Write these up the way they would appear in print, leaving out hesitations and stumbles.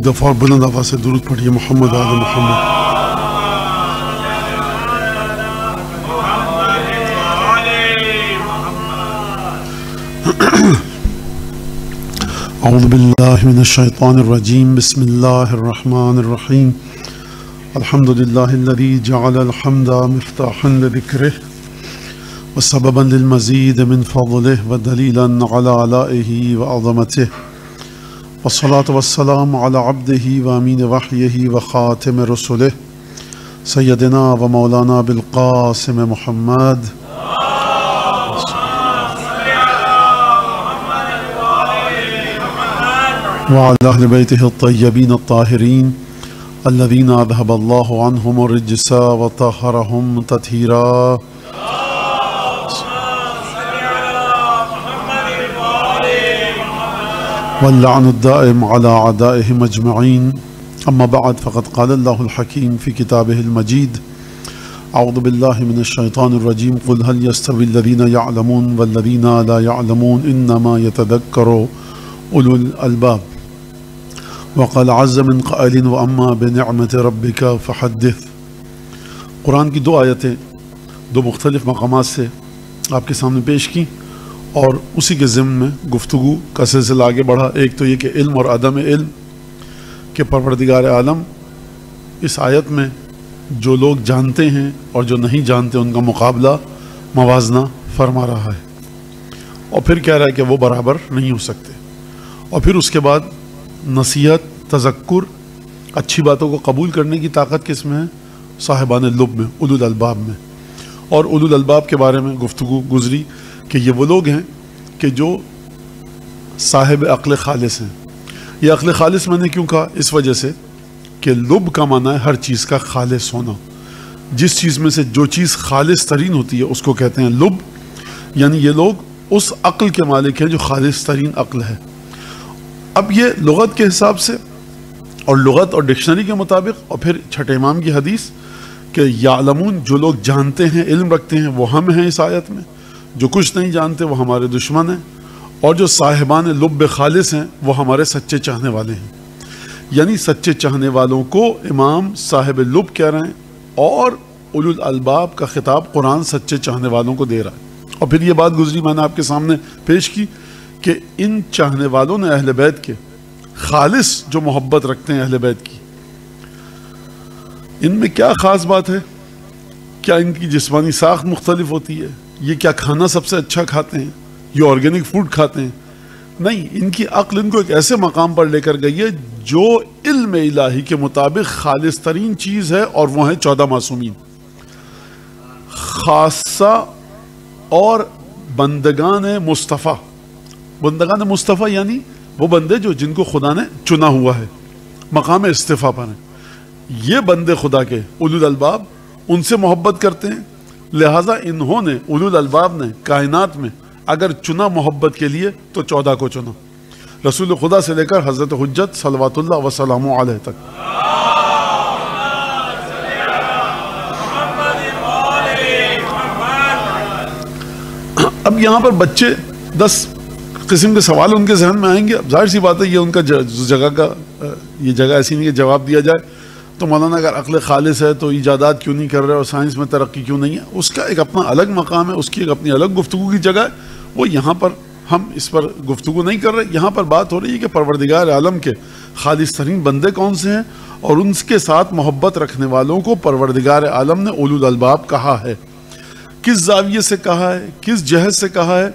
دفعہ اور بلند آواز سے درود پڑھیے محمد آل محمد۔ اعوذ باللہ من الشیطان الرجیم، بسم اللہ الرحمن الرحیم۔ الحمد للہ الذی جعل الحمد مفتاحا لذکرہ وسببا للمزید من فضلہ ودلیلا علی آلائہ وعظمتہ، والصلاة والسلام علی عبدہ وامین وحیہ وخاتم رسلہ سیدنا و مولانا بالقاسم محمد وعلى أهل بيته الطيبين الطاهرين الذين أذهب الله عنهم الرجس وطهرهم تطهيرا. واللعن الدائم على أعدائهم أجمعين. أما بعد، فقد قال الله الحكيم في كتابه المجيد: أعوذ بالله من الشيطان الرجيم. قل هل يستوي الذين يعلمون والذين لا يعلمون إنما يتذكر أولو الألباب. وقال عز من قائل وأما بنعمت ربك فحدث. قرآن کی دو آیتیں دو مختلف مقامات سے آپ کے سامنے پیش کی اور اسی کے ضمن میں گفتگو کا سلسلہ آگے بڑھا۔ ایک تو یہ کہ علم اور عدم علم کہ پروردگار عالم اس آیت میں جو لوگ جانتے ہیں اور جو نہیں جانتے ان کا مقابلہ موازنہ فرما رہا ہے، اور پھر کہہ رہا ہے کہ وہ برابر نہیں ہو سکتے، اور پھر اس کے بعد نصیحت، تذکر، اچھی باتوں کو قبول کرنے کی طاقت کس میں ہے؟ صاحبان لب میں، اولو الالباب میں۔ اور اولو الالباب کے بارے میں گفتگو گزری کہ یہ وہ لوگ ہیں کہ جو صاحب عقل خالص ہیں۔ یہ عقل خالص میں نے کیوں کہا؟ اس وجہ سے کہ لب کا معنی ہے ہر چیز کا خالص ہونا۔ جس چیز میں سے جو چیز خالص ترین ہوتی ہے اس کو کہتے ہیں لب، یعنی یہ لوگ اس عقل کے مالک ہیں جو خالص ترین عقل ہے۔ اب یہ لغت کے حساب سے اور لغت اور ڈکشنری کے مطابق، اور پھر چھٹے امام کی حدیث کہ یعلمون، جو لوگ جانتے ہیں، علم رکھتے ہیں، وہ ہم ہیں اس آیت میں، جو کچھ نہیں جانتے وہ ہمارے دشمن ہیں، اور جو صاحبان لب خالص ہیں وہ ہمارے سچے چاہنے والے ہیں۔ یعنی سچے چاہنے والوں کو امام صاحب لب کہہ رہے ہیں، اور اولو الالباب کا خطاب قرآن سچے چاہنے والوں کو دے رہا ہے۔ اور پھر یہ بات گزری، میں نے آپ کے سامنے پیش کی کہ ان چاہنے والوں نے اہل بیت کے خالص جو محبت رکھتے ہیں اہل بیت کی، ان میں کیا خاص بات ہے؟ کیا ان کی جسمانی ساخت مختلف ہوتی ہے؟ یہ کیا کھانا سب سے اچھا کھاتے ہیں؟ یہ آرگینک فوڈ کھاتے ہیں؟ نہیں، ان کی عقل ان کو ایک ایسے مقام پر لے کر گئی ہے جو علم الہی کے مطابق خالص ترین چیز ہے، اور وہ ہیں 14 معصومین، خاصہ اور بندگان مصطفیٰ۔ بندگان مصطفیٰ یعنی وہ بندے جو جن کو خدا نے چنا ہوا ہے، مقام استفاء پر ہیں۔ یہ بندے خدا کے اولو الالباب ان سے محبت کرتے ہیں، لہٰذا انہوں نے، اولو الالباب نے، کائنات میں اگر چنا محبت کے لیے تو 14 کو چنا، رسول خدا سے لے کر حضرت حجت صلوات اللہ وسلام علیہ تک۔ اب یہاں پر بچے 10 قسم کے سوال ان کے ذہن میں آئیں گے۔ اب ظاہر سی بات ہے یہ ان کا جگہ کا، یہ جگہ ایسی نہیں کہ جواب دیا جائے تو مولانا اگر عقل خالص ہے تو ایجادات کیوں نہیں کر رہے اور سائنس میں ترقی کیوں نہیں ہے؟ اس کا ایک اپنا الگ مقام ہے، اس کی ایک اپنی الگ گفتگو کی جگہ ہے، وہ یہاں پر ہم اس پر گفتگو نہیں کر رہے۔ یہاں پر بات ہو رہی ہے کہ پروردگار عالم کے خالص ترین بندے کون سے ہیں، اور ان کے ساتھ محبت رکھنے والوں کو پروردگار عالم نے اولو الالباب کہا ہے۔ کس زاویے سے کہا ہے، کس جہت سے کہا ہے؟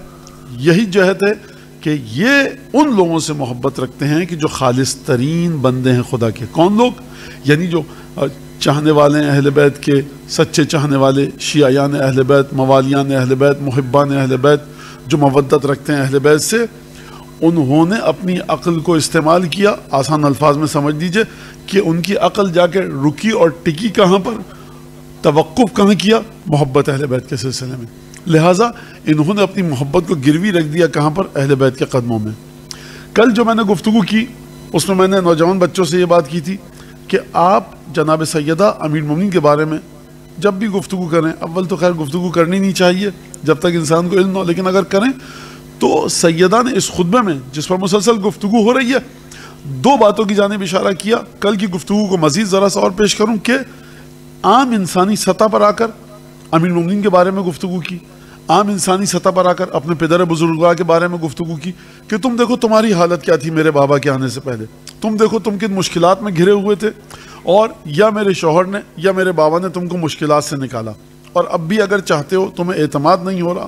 یہی جہت ہے کہ یہ ان لوگوں سے محبت رکھتے ہیں کہ جو خالص ترین بندے ہیں خدا کے۔ کون لوگ؟ یعنی جو چاہنے والے ہیں اہل بیت کے، سچے چاہنے والے، شیعیان اہل بیت، موالیان اہل بیت، محبان اہل بیت، جو مودت رکھتے ہیں اہل بیت سے، انہوں نے اپنی عقل کو استعمال کیا۔ آسان الفاظ میں سمجھ لیجئے کہ ان کی عقل جا کے رکی اور ٹکی کہاں پر، توقف کہاں کیا؟ محبت اہل بیت کے سلسلے میں۔ لہٰذا انہوں نے اپنی محبت کو گروی رکھ دیا کہاں پر؟ اہل بیت کے قدموں میں۔ کل جو میں نے گفتگو کی اس میں نے نوجوان بچوں سے یہ بات کی تھی کہ آپ جناب سیدہ امیر المومنین کے بارے میں جب بھی گفتگو کریں، اول تو خیر گفتگو کرنی نہیں چاہیے جب تک انسان کو علم نہ ہو، لیکن اگر کریں تو سیدہ نے اس خطبے میں جس پر مسلسل گفتگو ہو رہی ہے دو باتوں کی جانب اشارہ کیا. کل کی گفتگو کو مزید ذرا سا اور پیش کروں کہ عام انسانی سطح پر آ کر امیر المومنین کے بارے میں گفتگو کی, عام انسانی سطح پر آ کر اپنے پدر بزرگواہ کے بارے میں گفتگو کی کہ تم دیکھو تمہاری حالت کیا تھی میرے بابا کے آنے سے پہلے, تم دیکھو تم کن مشکلات میں گھرے ہوئے تھے, اور یا میرے شوہر نے یا میرے بابا نے تم کو مشکلات سے نکالا, اور اب بھی اگر چاہتے ہو, تمہیں اعتماد نہیں ہو رہا,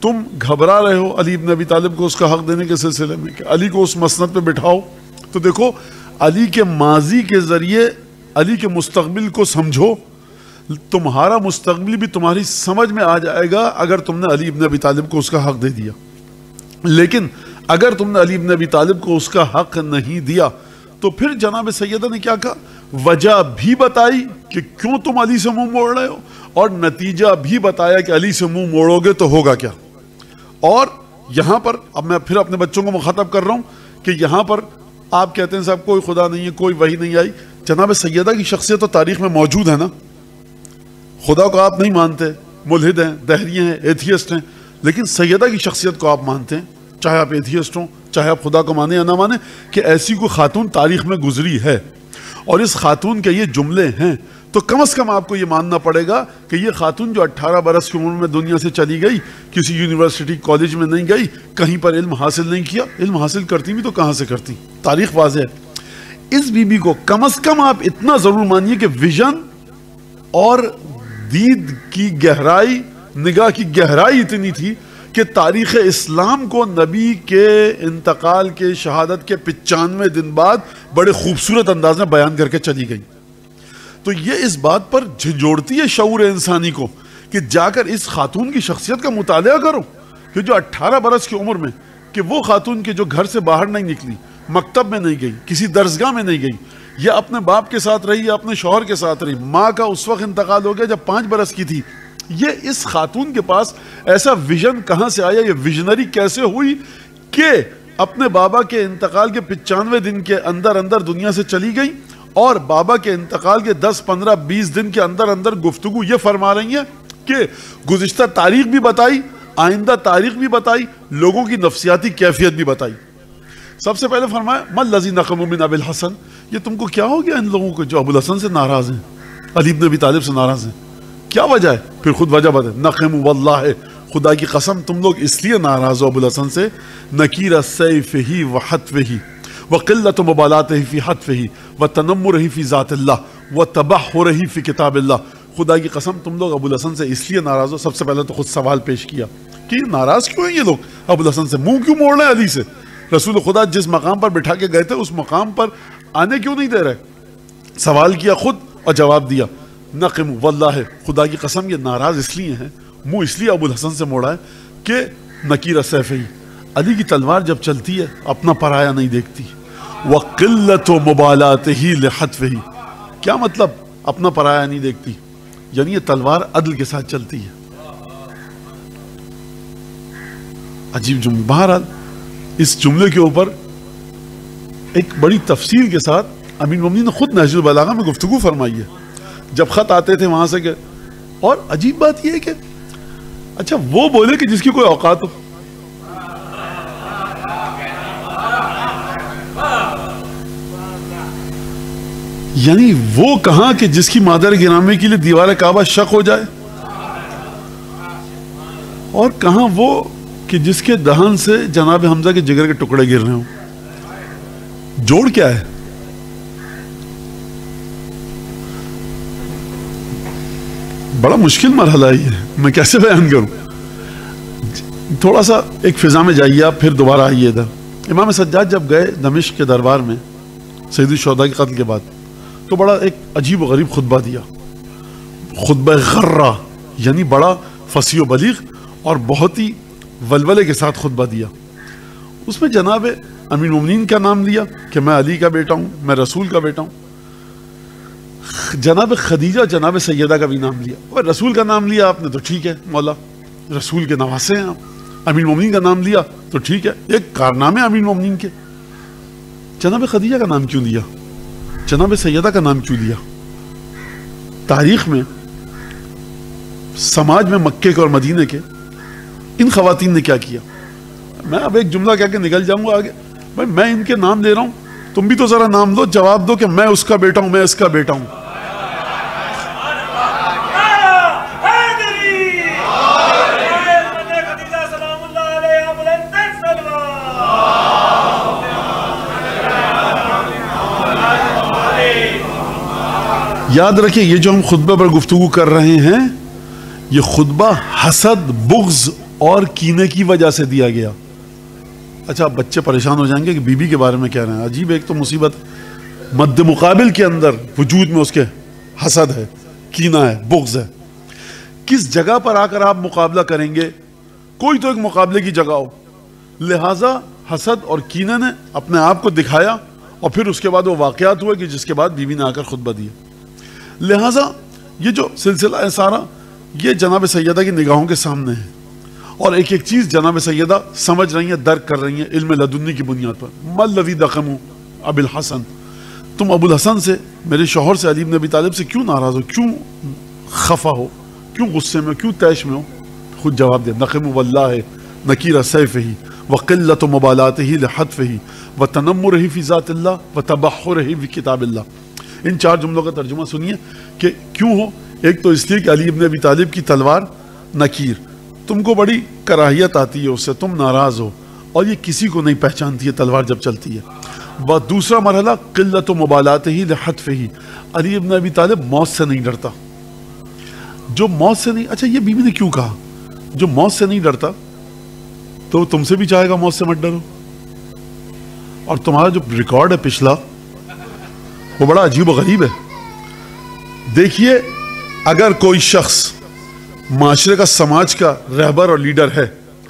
تم گھبرا رہے ہو علی ابن ابی طالب کو اس کا حق دینے کے سلسلے میں کہ علی کو اس مسند پہ بٹھاؤ, تو دیکھو علی کے ماضی کے ذریعے علی کے مستقبل کو سمجھو, تمہارا مستقبل بھی تمہاری سمجھ میں آ جائے گا اگر تم نے علی ابن ابی طالب کو اس کا حق دے دیا. لیکن اگر تم نے علی ابن ابی طالب کو اس کا حق نہیں دیا تو پھر جناب سیدہ نے کیا کہا, وجہ بھی بتائی کہ کیوں تم علی سے منہ موڑ رہے ہو, اور نتیجہ بھی بتایا کہ علی سے منہ موڑو گے تو ہوگا کیا. اور یہاں پر اب میں پھر اپنے بچوں کو مخاطب کر رہا ہوں کہ یہااں پر آپ کہتے ہیں صاحب کوئی خدا نہیں ہے, کوئی وحی نہیں آئی. جناب سیدہ کی شخصیت تو تاریخ میں موجود ہے نا, خدا کو آپ نہیں مانتے, ملحد ہیں, دہریے ہیں, ایتھیسٹ ہیں, لیکن سیدہ کی شخصیت کو آپ مانتے ہیں, چاہے آپ ایتھیسٹ ہوں, چاہے آپ خدا کو مانیں یا نہ مانیں, کہ ایسی کوئی خاتون تاریخ میں گزری ہے, اور اس خاتون کے یہ جملے ہیں, تو کم از کم آپ کو یہ ماننا پڑے گا کہ یہ خاتون جو 18 برس کی عمر میں دنیا سے چلی گئی, کسی یونیورسٹی کالج میں نہیں گئی, کہیں پر علم حاصل نہیں کیا, علم حاصل کرتی بھی تو کہاں سے کرتی, تاریخ واضح ہے. اس بی بی کو کم از کم آپ اتنا ضرور مانیے کہ ویژن اور دید کی گہرائی, نگاہ کی گہرائی اتنی تھی کہ تاریخ اسلام کو نبی کے انتقال کے شہادت کے 95 دن بعد بڑے خوبصورت انداز میں بیان کر کے چلی گئی. تو یہ اس بات پر جھنجھوڑتی ہے شعور انسانی کو کہ جا کر اس خاتون کی شخصیت کا مطالعہ کرو کہ جو 18 برس کی عمر میں, کہ وہ خاتون کے جو گھر سے باہر نہیں نکلی, مکتب میں نہیں گئی, کسی درسگاہ میں نہیں گئی, یا اپنے باپ کے ساتھ رہی یا اپنے شوہر کے ساتھ رہی, ماں کا اس وقت انتقال ہو گیا جب 5 برس کی تھی. یہ اس خاتون کے پاس ایسا ویژن کہاں سے آیا, یہ ویژنری کیسے ہوئی کہ اپنے بابا کے انتقال کے 95 دن کے اندر اندر دنیا سے چلی گئی, اور بابا کے انتقال کے 10 15 20 دن کے اندر اندر گفتگو یہ فرما رہی ہیں کہ گزشتہ تاریخ بھی بتائی, آئندہ تاریخ بھی بتائی, لوگوں کی نفسیاتی کیفیت بھی بتائی. سب سے پہلے فرمایا ما الذی نقموا من ابی الحسن, یہ تم کو کیا ہو گیا ان لوگوں کو جو ابو الحسن سے ناراض ہیں, علی بن ابی طالب سے ناراض ہیں, کیا وجہ ہے؟ پھر خود وجہ بتائیں. نقموا واللہ, خدا کی قسم تم لوگ اس لیے ناراض ہو ابو الحسن سے, نکیر سیفہ وحتفہ وقلت مبالاتہ فی حتفہ وتنمرہ فی ذات اللہ وتبحرہ فی کتاب اللہ. خدا کی قسم تم لوگ ابو الحسن سے اس لیے ناراض ہو. سب سے پہلے تو خود سوال پیش کیا کہ ناراض کیوں ہیں یہ لوگ ابو الحسن سے, منہ کیوں موڑ رہے ہیں علی سے؟ رسول خدا جس مقام پر بٹھا کے گئے تھے اس مقام پر آنے کیوں نہیں دے رہے؟ سوال کیا خود اور جواب دیا. نقم واللہ, خدا کی قسم یہ ناراض اس لیے ہیں, منہ اس لیے ابو الحسن سے موڑا ہے کہ نکیر سیفہ, علی کی تلوار جب چلتی ہے اپنا پرایا نہیں دیکھتی. وقلت مبالاتہ لحتفہ, کیا مطلب اپنا پرایا نہیں دیکھتی؟ یعنی یہ تلوار عدل کے ساتھ چلتی ہے. عجیب جملہ. بہرحال اس جملے کے اوپر ایک بڑی تفصیل کے ساتھ امیر المومنین نے خود نہج البلاغہ میں گفتگو فرمائی ہے جب خط آتے تھے وہاں سے کہ, اور عجیب بات یہ ہے کہ اچھا وہ بولے کہ جس کی کوئی اوقات ہو, یعنی وہ کہاں کہ جس کی مادر گرامی کے لیے دیوار کعبہ شق ہو جائے, اور کہاں وہ کہ جس کے دہن سے جناب حمزہ کے جگر کے ٹکڑے گر رہے ہوں. جوڑ کیا ہے؟ بڑا مشکل مرحلہ ہی ہے, میں کیسے بیان کروں. تھوڑا سا ایک فضا میں جائیے آپ, پھر دوبارہ آئیے ادھر. امام سجاد جب گئے دمشق کے دربار میں سید الشہداء کے قتل کے بعد, تو بڑا ایک عجیب و غریب خطبہ دیا, خطبہ غرہ, یعنی بڑا فصیح و بلیغ اور بہت ہی ولولے کے ساتھ خطبہ دیا. اس میں جناب امیر المومنین کا نام لیا کہ میں علی کا بیٹا ہوں, میں رسول کا بیٹا ہوں. جناب خدیجہ جناب سیدہ کا بھی نام لیا, اور رسول کا نام لیا آپ نے تو ٹھیک ہے, مولا رسول کے نواسے ہیں آپ. امیر المومنین کا نام لیا تو ٹھیک ہے, ایک کارنامے امیر المومنین کے. جناب خدیجہ کا نام کیوں لیا؟ جناب سیدہ کا نام کیوں لیا؟ تاریخ میں سماج میں مکے کے اور مدینے کے ان خواتین نے کیا کیا؟ میں اب ایک جملہ کہہ کے نکل جاؤں گا آگے. بھائی میں ان کے نام لے رہا ہوں تم بھی تو ذرا نام دو، جواب دو کہ میں اس کا بیٹا ہوں، میں اس کا بیٹا ہوں. یاد رکھیں یہ جو ہم خطبہ پر گفتگو کر رہے ہیں یہ خطبہ حسد، بغض اور کینے کی وجہ سے دیا گیا. اچھا بچے پریشان ہو جائیں گے کہ بی بی کے بارے میں کہہ رہے ہیں. عجیب، ایک تو مصیبت مد مقابل کے اندر وجود میں اس کے حسد ہے، کینہ ہے، بغض ہے. کس جگہ پر آ کر آپ مقابلہ کریں گے؟ کوئی تو ایک مقابلے کی جگہ ہو. لہٰذا حسد اور کینہ نے اپنے آپ کو دکھایا اور پھر اس کے بعد وہ واقعات ہوئے کہ جس کے بعد بیوی نے آ کر خطبہ دیا. لہٰذا یہ جو سلسلہ ہے سارا یہ جناب سیدہ کی نگاہوں کے سامنے ہے اور ایک ایک چیز جناب سیدہ سمجھ رہی ہیں، درک کر رہی ہیں علم لدنی کی بنیاد پر. ما الذی دخموا ابی الحسن، تم ابو الحسن سے، میرے شوہر سے، علی بن ابی طالب سے کیوں ناراض ہو، کیوں خفا ہو، کیوں غصے میں، کیوں طیش میں ہو؟ خود جواب دے، نخم واللہ نکیر سیفہ وقلت مبالاتہ لحتفہ وتنمرہ فی ذات اللہ وتبحرہ فی کتاب اللہ. ان چار جملوں کا ترجمہ سنیے کہ کیوں ہو. ایک تو اس لیے کہ علی ابن ابی طالب کی تلوار نکیر، تم کو بڑی کراہیت آتی ہے اس سے، تم ناراض ہو اور یہ کسی کو نہیں پہچانتی ہے تلوار جب چلتی ہے. دوسرا مرحلہ قلت و مبالاتہ لحتفہ، علی ابن ابی طالب موت سے نہیں ڈرتا. جو موت سے نہیں، اچھا یہ بیوی نے کیوں کہا جو موت سے نہیں ڈرتا تو تم سے بھی چاہے گا موت سے مت ڈرو. اور تمہارا جو ریکارڈ ہے پچھلا وہ بڑا عجیب و غریب ہے. دیکھیے اگر کوئی شخص معاشرے کا، سماج کا رہبر اور لیڈر ہے،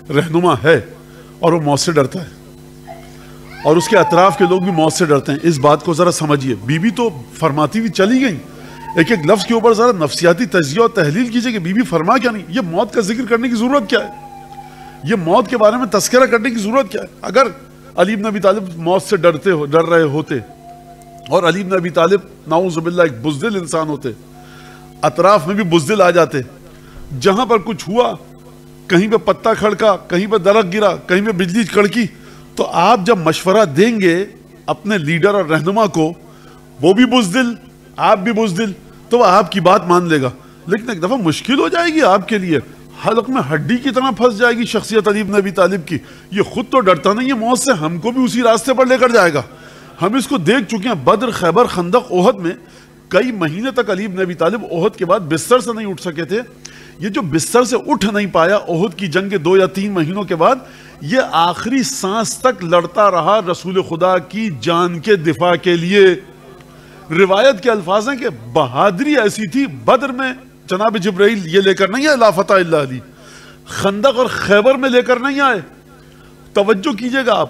رہنما ہے، اور وہ موت سے ڈرتا ہے اور اس کے اطراف کے لوگ بھی موت سے ڈرتے ہیں، اس بات کو ذرا سمجھیے. بی بی تو فرماتی ہوئی چلی گئی، ایک ایک لفظ کے اوپر ذرا نفسیاتی تجزیہ اور تحلیل کیجئے کہ بی بی فرما کیا نہیں. یہ موت کا ذکر کرنے کی ضرورت کیا ہے؟ یہ موت کے بارے میں تذکرہ کرنے کی ضرورت کیا ہے؟ اگر علی بن ابی طالب موت سے ڈر رہے ہوتے اور علی بن ابی طالب نعوذ باللہ ایک بزدل انسان ہوتے، اطراف میں بھی بزدل آ جاتے، جہاں پر کچھ ہوا، کہیں پہ پتا کھڑکا، کہیں پہ درخت گرا، کہیں پہ بجلی کڑکی، تو آپ جب مشورہ دیں گے اپنے لیڈر اور رہنما کو، وہ بھی بزدل، آپ بھی بزدل، تو وہ آپ کی بات مان لے گا. لیکن ایک دفعہ مشکل ہو جائے گی آپ کے لیے، حلق میں ہڈی کی طرح پھنس جائے گی شخصیت علی بن ابی طالب کی. یہ خود تو ڈرتا نہیں ہے موت سے، ہم کو بھی اسی راستے پر لے کر جائے گا. ہم اس کو دیکھ چکے ہیں، بدر، خیبر، خندق، احد میں کئی مہینے تک علی بن ابی طالب احد کے بعد بستر سے نہیں اٹھ سکے تھے. یہ جو بستر سے اٹھ نہیں پایا احد کی جنگ کے 2 یا 3 مہینوں کے بعد، یہ آخری سانس تک لڑتا رہا رسول خدا کی جان کے دفاع کے لیے. روایت کے الفاظ ہیں کہ بہادری ایسی تھی، بدر میں جناب جبرائیل یہ لے کر نہیں آئے لا فتح الا علی، خندق اور خیبر میں لے کر نہیں آئے. توجہ کیجئے گا آپ،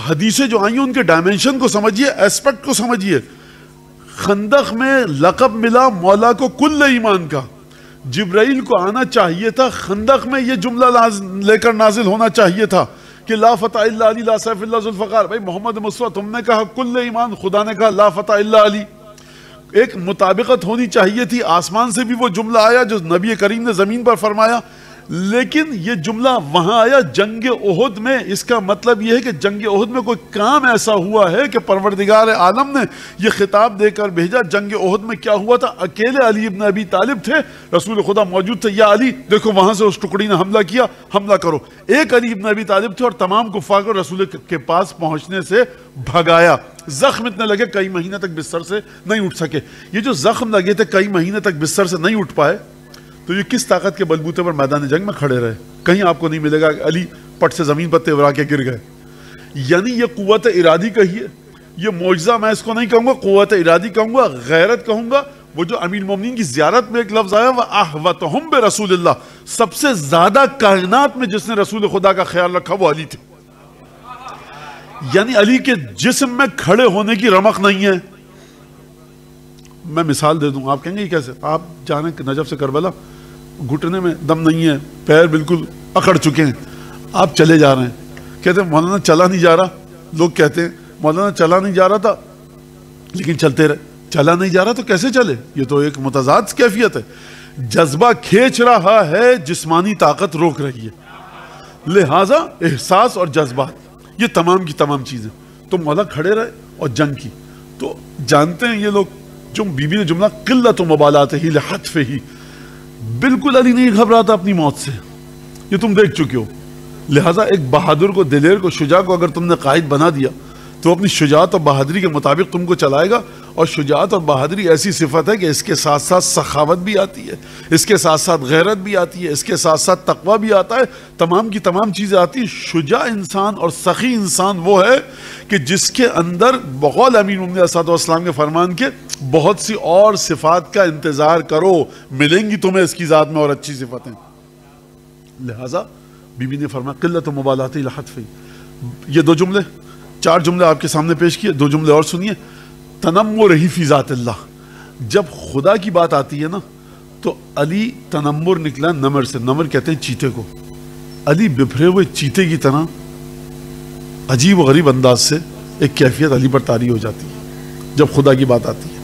حدیثیں جو آئی ہیں ان کے ڈائمنشن کو سمجھیے، ایسپیکٹ کو سمجھیے. خندق میں لقب ملا مولا کو کل ایمان کا، جبرائیل کو آنا چاہیے تھا خندق میں یہ جملہ لے کر نازل ہونا چاہیے تھا کہ لا فتح الا علی لا سیف الا ذوالفقار. بھائی محمد مصطفیٰ تم نے کہا کل ایمان، خدا نے کہا لا فتح الا علی. ایک مطابقت ہونی چاہیے تھی. آسمان سے بھی وہ جملہ آیا جو نبی کریم نے زمین پر فرمایا، لیکن یہ جملہ وہاں آیا جنگ احد میں. اس کا مطلب یہ ہے کہ جنگ احد میں کوئی کام ایسا ہوا ہے کہ پروردگار عالم نے یہ خطاب دے کر بھیجا. جنگ احد میں کیا ہوا تھا؟ اکیلے علی ابن ابی طالب تھے، رسول خدا موجود تھے. یا علی دیکھو وہاں سے اس ٹکڑی نے حملہ کیا، حملہ کرو. ایک علی ابن ابی طالب تھے اور تمام کفار کو رسول کے پاس پہنچنے سے بھگایا. زخم اتنے لگے کئی مہینے تک بستر سے نہیں اٹھ سکے. یہ جو زخم لگے تھے کئی مہینے تک بستر سے نہیں اٹھ پائے، تو یہ کس طاقت کے بلبوتے پر میدان جنگ میں کھڑے رہے؟ کہیں آپ کو نہیں ملے گا کہ علی پٹ سے زمین پر تیورا کے گر گئے. یعنی یہ قوت ارادی کہیے، یہ معجزہ میں اس کو نہیں کہوں گا، قوت ارادی کہوں گا، غیرت کہوں گا. وہ جو امیر المومنین کی زیارت میں ایک لفظ آیا وَأَحْوَتُهُمْ بِرَسُولِ اللَّهِ، سب سے زیادہ کائنات میں جس نے رسول خدا کا خیال رکھا وہ علی تھے. یعنی علی کے جسم میں کھڑے ہونے کی رمق نہیں ہے. میں مثال دے دوں، آپ کہیں گے یہ کیسے؟ آپ جانے نجف سے کربلا، گھٹنے میں دم نہیں ہے، پیر بالکل اکڑ چکے ہیں، آپ چلے جا رہے ہیں، کہتے ہیں مولانا چلا نہیں جا رہا. لوگ کہتے ہیں مولانا چلا نہیں جا رہا تھا لیکن چلتے رہے. چلا نہیں جا رہا تو کیسے چلے؟ یہ تو ایک متضاد کیفیت ہے. جذبہ کھینچ رہا ہے، جسمانی طاقت روک رہی ہے. لہٰذا احساس اور جذبات، یہ تمام کی تمام چیزیں. تو مولا کھڑے رہے اور جنگ کی. تو جانتے ہیں یہ لوگ جو بیوی نے جملہ قلت و مبالات ہی لحتف ہی، بالکل علی نہیں گھبرا تھا اپنی موت سے، یہ تم دیکھ چکے ہو. لہٰذا ایک بہادر کو، دلیر کو، شجاع کو اگر تم نے قائد بنا دیا تو اپنی شجاعت اور بہادری کے مطابق تم کو چلائے گا. اور شجاعت اور بہادری ایسی صفت ہے کہ اس کے ساتھ ساتھ سخاوت بھی آتی ہے، اس کے ساتھ ساتھ غیرت بھی آتی ہے، اس کے ساتھ ساتھ تقوی بھی آتا ہے، تمام کی تمام چیزیں آتی ہیں. شجاع انسان اور سخی انسان وہ ہے کہ جس کے اندر بقول امین علیہ السلام کے فرمان کے بہت سی اور صفات کا انتظار کرو، ملیں گی تمہیں اس کی ذات میں اور اچھی صفتیں. لہٰذا بی بی نے فرمایا قلت و مبالات لحتف. یہ 2 جملے، 4 جملے آپ کے سامنے پیش کیے، 2 جملے اور سنیے. تنمر ہی فی ذات اللہ. جب خدا کی بات آتی ہے نا تو علی تنمر نکلا نمر سے. نمر کہتے ہیں چیتے کو. علی بپھرے ہوئے چیتے کی طرح عجیب و غریب انداز سے ایک کیفیت علی پر طاری ہو جاتی ہے جب خدا کی بات آتی ہے.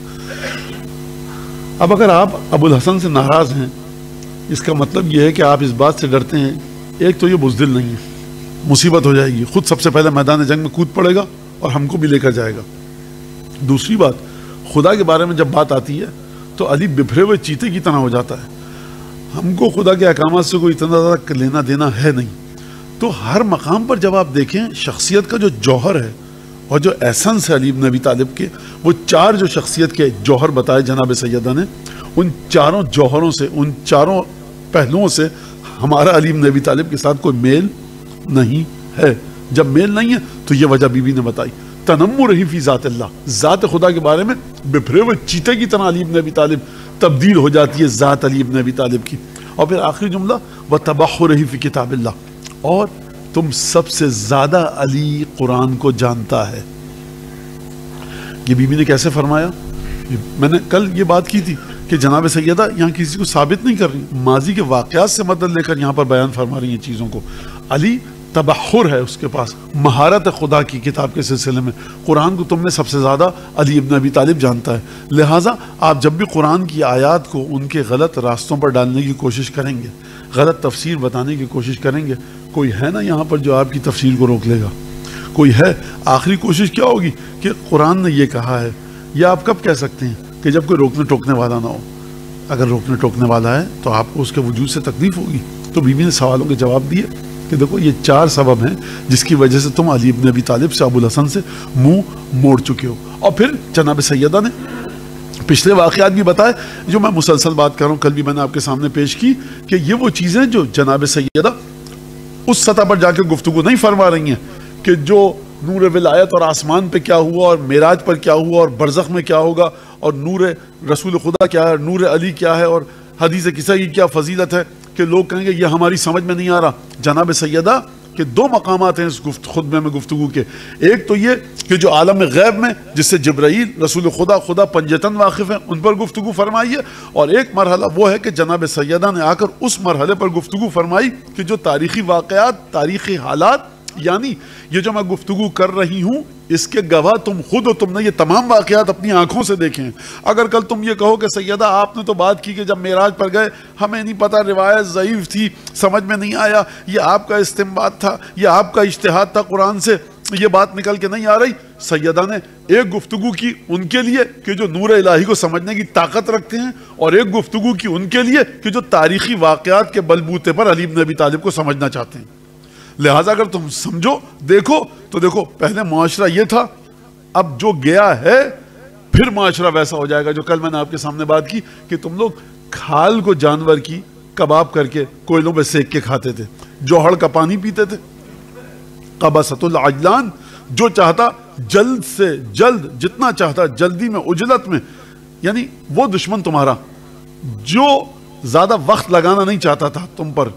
اب اگر آپ ابو الحسن سے ناراض ہیں، اس کا مطلب یہ ہے کہ آپ اس بات سے ڈرتے ہیں ایک تو یہ بزدل نہیں ہے، مصیبت ہو جائے گی، خود سب سے پہلے میدان جنگ میں کود پڑے گا اور ہم کو بھی لے کر جائے گا. دوسری بات، خدا کے بارے میں جب بات آتی ہے تو علی بپھرے ہوئے چیتے کی طرح ہو جاتا ہے. ہم کو خدا کے احکامات سے کوئی اتنا زیادہ لینا دینا ہے نہیں. تو ہر مقام پر جب آپ دیکھیں شخصیت کا جو جوہر ہے اور جو ایسنس ہے علی بن ابی طالب کے، وہ 4 جو شخصیت کے جوہر بتائے جناب سیدہ نے، ان 4 جوہروں سے، ان 4 پہلوؤں سے ہمارا علی بن ابی طالب کے ساتھ کوئی میل نہیں ہے. جب میل نہیں ہے تو یہ وجہ بی بی نے بتائی. تنمر ہی فی ذات اللہ، ذات خدا کے بارے میں بپھرے ہوئے چیتے کی طرح علی بن ابی طالب تبدیل ہو جاتی ہے ذات علی بن ابی طالب کی. اور پھر آخری جملہ وَتَبَحُّرِ فِي کتاب اللہ، اور تم سب سے زیادہ علی قرآن کو جانتا ہے. یہ بی بی نے کیسے فرمایا؟ میں نے کل یہ بات کی تھی کہ جناب سیدہ یہاں کسی کو ثابت نہیں کر رہی، ماضی کے واقعات سے مدد لے کر یہاں پر بیان فرما رہی ہیں چیزوں کو. علی تبحر ہے اس کے پاس، مہارت خدا کی کتاب کے سلسلے میں. قرآن کو تم میں سب سے زیادہ علی ابن ابی طالب جانتا ہے. لہٰذا آپ جب بھی قرآن کی آیات کو ان کے غلط راستوں پر ڈالنے کی کوشش کریں گے، غلط تفسیر بتانے کی کوشش کریں گے، کوئی ہے نا یہاں پر جو آپ کی تفسیر کو روک لے گا؟ کوئی ہے؟ آخری کوشش کیا ہوگی کہ قرآن نے یہ کہا ہے. یا آپ کب کہہ سکتے ہیں کہ جب کوئی روکنے ٹوکنے والا نہ ہو. اگر روکنے ٹوکنے والا ہے تو آپ کو اس کے وجود سے تکلیف ہوگی. تو بی بی نے سوالوں کے جواب دیے کہ دیکھو یہ 4 سبب ہیں جس کی وجہ سے تم علی ابن ابی طالب سے، ابو الحسن سے منہ موڑ چکے ہو. اور پھر جناب سیدہ نے پچھلے واقعات بھی بتائے جو میں مسلسل بات کر رہا ہوں، کل بھی میں نے آپ کے سامنے پیش کی کہ یہ وہ چیزیں جو جناب سیدہ اس سطح پر جا کے گفتگو نہیں فرما رہی ہیں کہ جو نور ولایت اور آسمان پہ کیا ہوا اور معراج پر کیا ہوا اور برزخ میں کیا ہوگا اور نور رسول خدا کیا ہے، نور علی کیا ہے اور حدیث قصہ کی کیا فضیلت ہے کہ لوگ کہیں گے یہ ہماری سمجھ میں نہیں آ رہا. جناب سیدہ کہ 2 مقامات ہیں اس خطبے میں گفتگو کے. ایک تو یہ کہ جو عالم غیب میں جس سے جبرائیل رسول خدا پنجتن واقف ہیں ان پر گفتگو فرمائی ہے، اور ایک مرحلہ وہ ہے کہ جناب سیدہ نے آ کر اس مرحلے پر گفتگو فرمائی کہ جو تاریخی واقعات، تاریخی حالات، یعنی یہ جو میں گفتگو کر رہی ہوں اس کے گواہ تم خود ہو، تم نے یہ تمام واقعات اپنی آنکھوں سے دیکھے ہیں. اگر کل تم یہ کہو کہ سیدہ آپ نے تو بات کی کہ جب معراج پر گئے ہمیں نہیں پتا، روایت ضعیف تھی، سمجھ میں نہیں آیا، یہ آپ کا استنباط تھا، یہ آپ کا اجتہاد تھا، قرآن سے یہ بات نکل کے نہیں آ رہی. سیدہ نے ایک گفتگو کی ان کے لیے کہ جو نور الہی کو سمجھنے کی طاقت رکھتے ہیں، اور ایک گفتگو کی ان کے لیے کہ جو تاریخی واقعات کے بلبوتے پر علی بن ابی طالب کو سمجھنا چاہتے ہیں. لہٰذا اگر تم سمجھو، دیکھو تو دیکھو پہلے معاشرہ یہ تھا، اب جو گیا ہے پھر معاشرہ ویسا ہو جائے گا. جو کل میں نے آپ کے سامنے بات کی کہ تم لوگ کھال کو جانور کی کباب کر کے کوئلوں پہ سیک کے کھاتے تھے، جوہر کا پانی پیتے تھے. قبست العجلان، جو چاہتا جلد سے جلد، جتنا چاہتا جلدی میں، عجلت میں، یعنی وہ دشمن تمہارا جو زیادہ وقت لگانا نہیں چاہتا تھا تم پر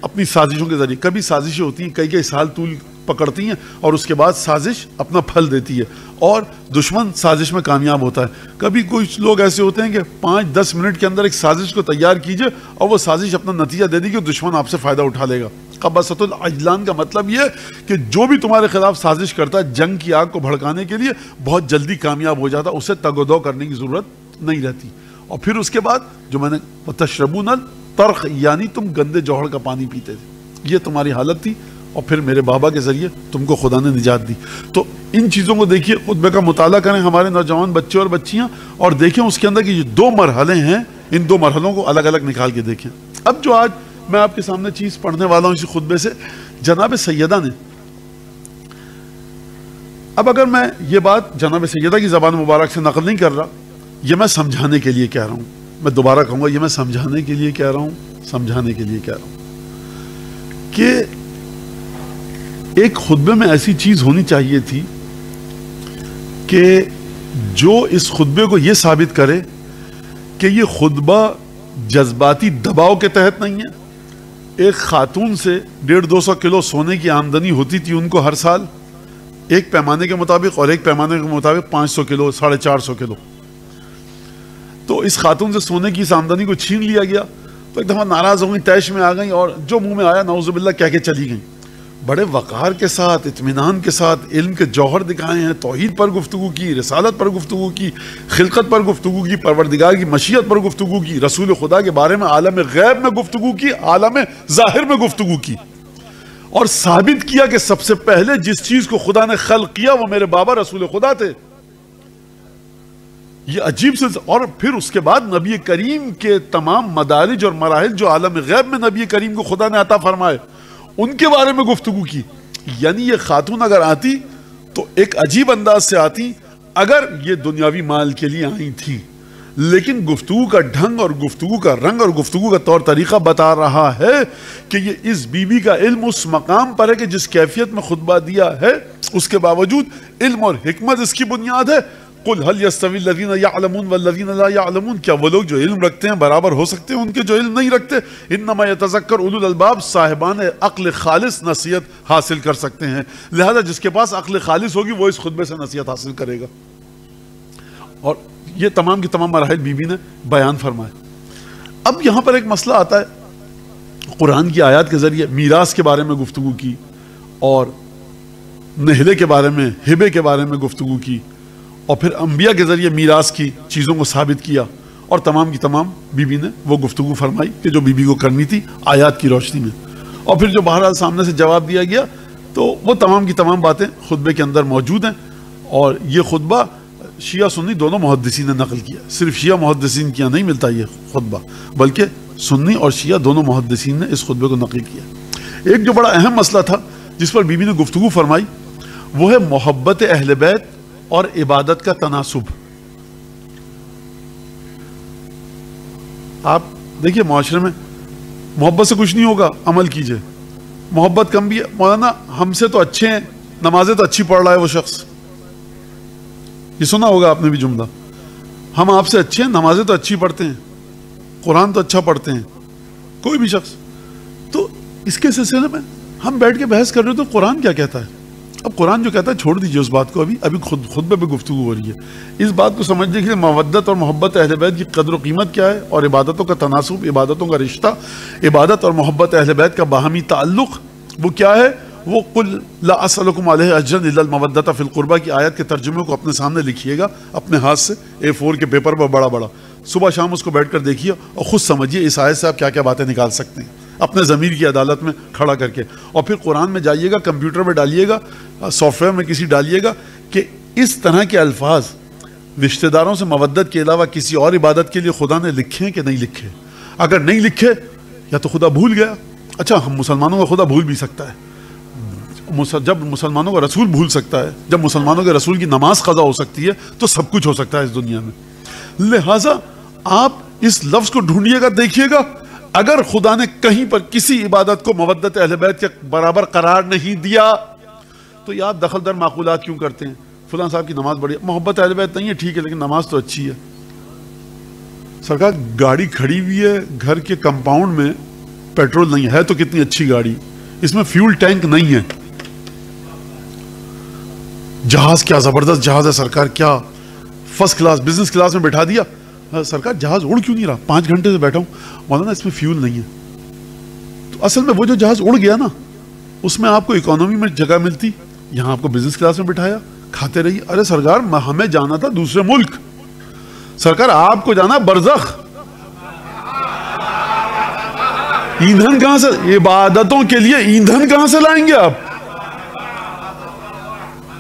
اپنی سازشوں کے ذریعے. کبھی سازشیں ہوتی ہیں کئی سال طول پکڑتی ہیں اور اس کے بعد سازش اپنا پھل دیتی ہے اور دشمن سازش میں کامیاب ہوتا ہے. کبھی کچھ لوگ ایسے ہوتے ہیں کہ 5-10 منٹ کے اندر ایک سازش کو تیار کیجئے اور وہ سازش اپنا نتیجہ دے دی کہ دشمن آپ سے فائدہ اٹھا لے گا. قبست العجلان کا مطلب یہ کہ جو بھی تمہارے خلاف سازش کرتا ہے جنگ کی آگ کو بھڑکانے کے لیے بہت جلدی کامیاب ہو جاتا، اسے تگ و دو کرنے کی ضرورت نہیں رہتی. اور پھر اس کے بعد جو میں نے تشربون الترخ، یعنی تم گندے جوہر کا پانی پیتے تھے، یہ تمہاری حالت تھی. اور پھر میرے بابا کے ذریعے تم کو خدا نے نجات دی. تو ان چیزوں کو دیکھیے، خطبے کا مطالعہ کریں ہمارے نوجوان بچے اور بچیاں، اور دیکھیں اس کے اندر کہ یہ 2 مرحلے ہیں، ان 2 مرحلوں کو الگ الگ نکال کے دیکھیں۔ اب جو آج میں آپ کے سامنے چیز پڑھنے والا ہوں اسی خطبے سے، جناب سیدہ نے، اب اگر میں یہ بات جناب سیدہ کی زبان مبارک سے نقل نہیں کر رہا، یہ میں سمجھانے کے لیے کہہ رہا ہوں، میں دوبارہ کہوں گا یہ میں سمجھانے کے لیے کہہ رہا ہوں، سمجھانے کے لیے کہہ رہا ہوں کہ ایک خطبے میں ایسی چیز ہونی چاہیے تھی کہ جو اس خطبے کو یہ ثابت کرے کہ یہ خطبہ جذباتی دباؤ کے تحت نہیں ہے۔ ایک خاتون سے 150-200 کلو سونے کی آمدنی ہوتی تھی ان کو ہر سال، ایک پیمانے کے مطابق، اور ایک پیمانے کے مطابق 500 کلو 450 کلو۔ تو اس خاتون سے سونے کی اس آمدنی کو چھین لیا گیا، تو ایک دفعہ ناراض ہو گئی، طیش میں آ گئی، اور جو منہ میں آیا نعوذ باللہ کہہ کے چلی گئیں۔ بڑے وقار کے ساتھ، اطمینان کے ساتھ علم کے جوہر دکھائے ہیں، توحید پر گفتگو کی، رسالت پر گفتگو کی، خلقت پر گفتگو کی، پروردگار کی مشیت پر گفتگو کی، رسول خدا کے بارے میں عالم غیب میں گفتگو کی، عالم ظاہر میں گفتگو کی، اور ثابت کیا کہ سب سے پہلے جس چیز کو خدا نے خلق کیا وہ میرے بابا رسول خدا تھے۔ یہ عجیب سے، اور پھر اس کے بعد نبی کریم کے تمام مدارج اور مراحل جو عالم غیب میں نبی کریم کو خدا نے عطا فرمائے ان کے بارے میں گفتگو کی۔ یعنی یہ خاتون اگر آتی تو ایک عجیب انداز سے آتی، اگر یہ دنیاوی مال کے لیے آئی تھی، لیکن گفتگو کا ڈھنگ اور گفتگو کا رنگ اور گفتگو کا طور طریقہ بتا رہا ہے کہ یہ اس بی بی کا علم اس مقام پر ہے کہ جس کیفیت میں خطبہ دیا ہے اس کے باوجود علم اور حکمت اس کی بنیاد ہے۔ قُلْ هَلْ يَسْتَوِي الَّذِينَ يَعْلَمُونَ وَالَّذِينَ لَا يَعْلَمُونَ، کیا وہ لوگ جو علم رکھتے ہیں برابر ہو سکتے ہیں ان کے جو علم نہیں رکھتے؟ انما يتذکر اولو الالباب، صاحبان عقل خالص نصیحت حاصل کر سکتے ہیں، لہذا جس کے پاس عقل خالص ہوگی وہ اس خطبے سے نصیحت حاصل کرے گا۔ اور یہ تمام کی تمام مراحل بی بی نے بیان فرمائے۔ اب یہاں پر ایک مسئلہ آتا ہے، قرآن کی آیات کے ذریعے میراث کے بارے میں گفتگو کی، اور نہلے کے بارے میں، ہبے کے بارے میں گفتگو کی، اور پھر انبیاء کے ذریعے میراث کی چیزوں کو ثابت کیا، اور تمام کی تمام بی بی نے وہ گفتگو فرمائی کہ جو بی بی کو کرنی تھی آیات کی روشنی میں، اور پھر جو بہرحال سامنے سے جواب دیا گیا، تو وہ تمام کی تمام باتیں خطبے کے اندر موجود ہیں۔ اور یہ خطبہ شیعہ سنی دونوں محدثین نے نقل کیا، صرف شیعہ محدثین کیا نہیں ملتا یہ خطبہ، بلکہ سنی اور شیعہ دونوں محدثین نے اس خطبے کو نقل کیا۔ ایک جو بڑا اہم مسئلہ تھا جس پر بی بی نے گفتگو فرمائی وہ ہے محبت اہل بیت اور عبادت کا تناسب۔ آپ دیکھیے معاشرے میں محبت سے کچھ نہیں ہوگا، عمل کیجئے، محبت کم بھی ہے، مولانا ہم سے تو اچھے ہیں، نمازیں تو اچھی پڑھ رہا ہے وہ شخص، یہ سنا ہوگا آپ نے بھی جملہ، ہم آپ سے اچھے ہیں، نمازیں تو اچھی پڑھتے ہیں، قرآن تو اچھا پڑھتے ہیں، کوئی بھی شخص۔ تو اس کے سلسلے میں ہم بیٹھ کے بحث کر رہے تو قرآن کیا کہتا ہے؟ اب قرآن جو کہتا ہے چھوڑ دیجئے اس بات کو، ابھی خطبے پہ گفتگو ہو رہی ہے۔ اس بات کو سمجھنے کے لیے مودت اور محبت اہل بیت کی قدر و قیمت کیا ہے، اور عبادتوں کا تناسب، عبادتوں کا رشتہ، عبادت اور محبت اہل بیت کا باہمی تعلق وہ کیا ہے، وہ قل لا اسألکم علیہ اجرا الا المودۃ فی القربہ کی آیت کے ترجمے کو اپنے سامنے لکھیے گا اپنے ہاتھ سے، A4 کے پیپر پر بڑا بڑا، صبح شام اس کو بیٹھ کر دیکھیے اور خود سمجھیے اس آیت سے آپ کیا کیا باتیں نکال سکتے ہیں اپنے ضمیر کی عدالت میں کھڑا کر کے، اور پھر قرآن میں جائیے گا، کمپیوٹر میں ڈالیے گا، سافٹ ویئر میں کسی ڈالیے گا کہ اس طرح کے الفاظ رشتہ داروں سے مودت کے علاوہ کسی اور عبادت کے لیے خدا نے لکھے کہ نہیں لکھے۔ اگر نہیں لکھے یا تو خدا بھول گیا، اچھا ہم مسلمانوں کا خدا بھول بھی سکتا ہے، جب مسلمانوں کا رسول بھول سکتا ہے، جب مسلمانوں کے رسول کی نماز قضا ہو سکتی ہے تو سب کچھ ہو سکتا ہے اس دنیا میں۔ لہٰذا آپ اس لفظ کو ڈھونڈیے گا، دیکھیے گا، اگر خدا نے کہیں پر کسی عبادت کو مودت اہل بیت کے برابر قرار نہیں دیا تو یہ آپ دخل در معقولات کیوں کرتے ہیں؟ فلاں صاحب کی نماز بڑی، محبت اہل بیت نہیں ہے ٹھیک ہے لیکن نماز تو اچھی ہے۔ سرکار گاڑی کھڑی ہوئی ہے گھر کے کمپاؤنڈ میں، پیٹرول نہیں ہے تو کتنی اچھی گاڑی، اس میں فیول ٹینک نہیں ہے، جہاز کیا زبردست جہاز ہے سرکار، کیا فرسٹ کلاس بزنس کلاس میں بٹھا دیا، سرکار جہاز اڑ کیوں نہیں رہا، 5 گھنٹے سے بیٹھا ہوں، مولانا اس میں فیول نہیں ہے۔ تو اصل میں وہ جو جہاز اڑ گیا نا اس میں آپ کو اکانومی میں جگہ ملتی، یہاں آپ کو بزنس کلاس میں بٹھایا، کھاتے رہیے۔ ارے سرکار ہمیں جانا تھا دوسرے ملک، سرکار آپ کو جانا برزخ، ایندھن کہاں سے، عبادتوں کے لیے ایندھن کہاں سے لائیں گے آپ؟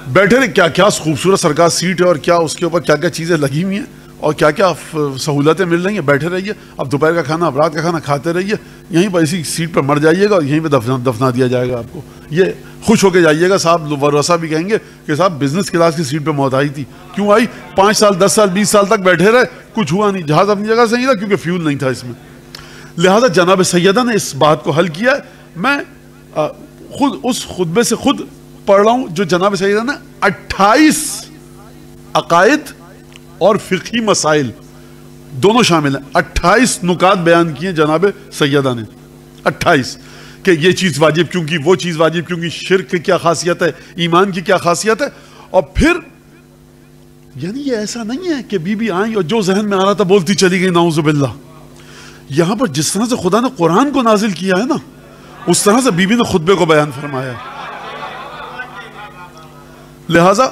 بیٹھے رہے, کیا کیا خوبصورت سرکار سیٹ ہے اور کیا اس کے اوپر کیا کیا چیزیں لگی ہوئی ہیں اور کیا کیا سہولتیں مل رہی ہیں, بیٹھے رہیے. اب دوپہر کا کھانا, اب رات کا کھانا کھاتے رہیے, یہیں پر اسی سیٹ پر مر جائیے گا اور یہیں پہ دفنا دیا جائے گا آپ کو. یہ خوش ہو کے جائیے گا. صاحب ورثہ بھی کہیں گے کہ صاحب بزنس کلاس کی سیٹ پہ موت آئی تھی. کیوں آئی؟ 5 سال 10 سال 20 سال تک بیٹھے رہے, کچھ ہوا نہیں, جہاز اپنی جگہ صحیح تھا کیونکہ فیول نہیں تھا اس میں. لہٰذا جناب سیدہ نے اس بات کو حل کیا. میں خود اس خطبے سے خود پڑھ رہا ہوں جو جناب سیدہ نے 28 عقائد اور فقہی مسائل دونوں شامل ہیں. 28 نکات بیان کیے جناب سیدہ نے. 28 کہ یہ چیز واجب کیوں کی, وہ چیز واجب کیوں کی, شرک کی کیا خاصیت ہے, ایمان کی کیا خاصیت ہے. اور پھر یعنی یہ ایسا نہیں ہے کہ بی بی آئیں اور جو ذہن میں آ رہا تھا بولتی چلی گئی, نعوذ باللہ. یہاں پر جس طرح سے خدا نے قرآن کو نازل کیا ہے نا, اس طرح سے بی بی نے خطبے کو بیان فرمایا ہے. لہٰذا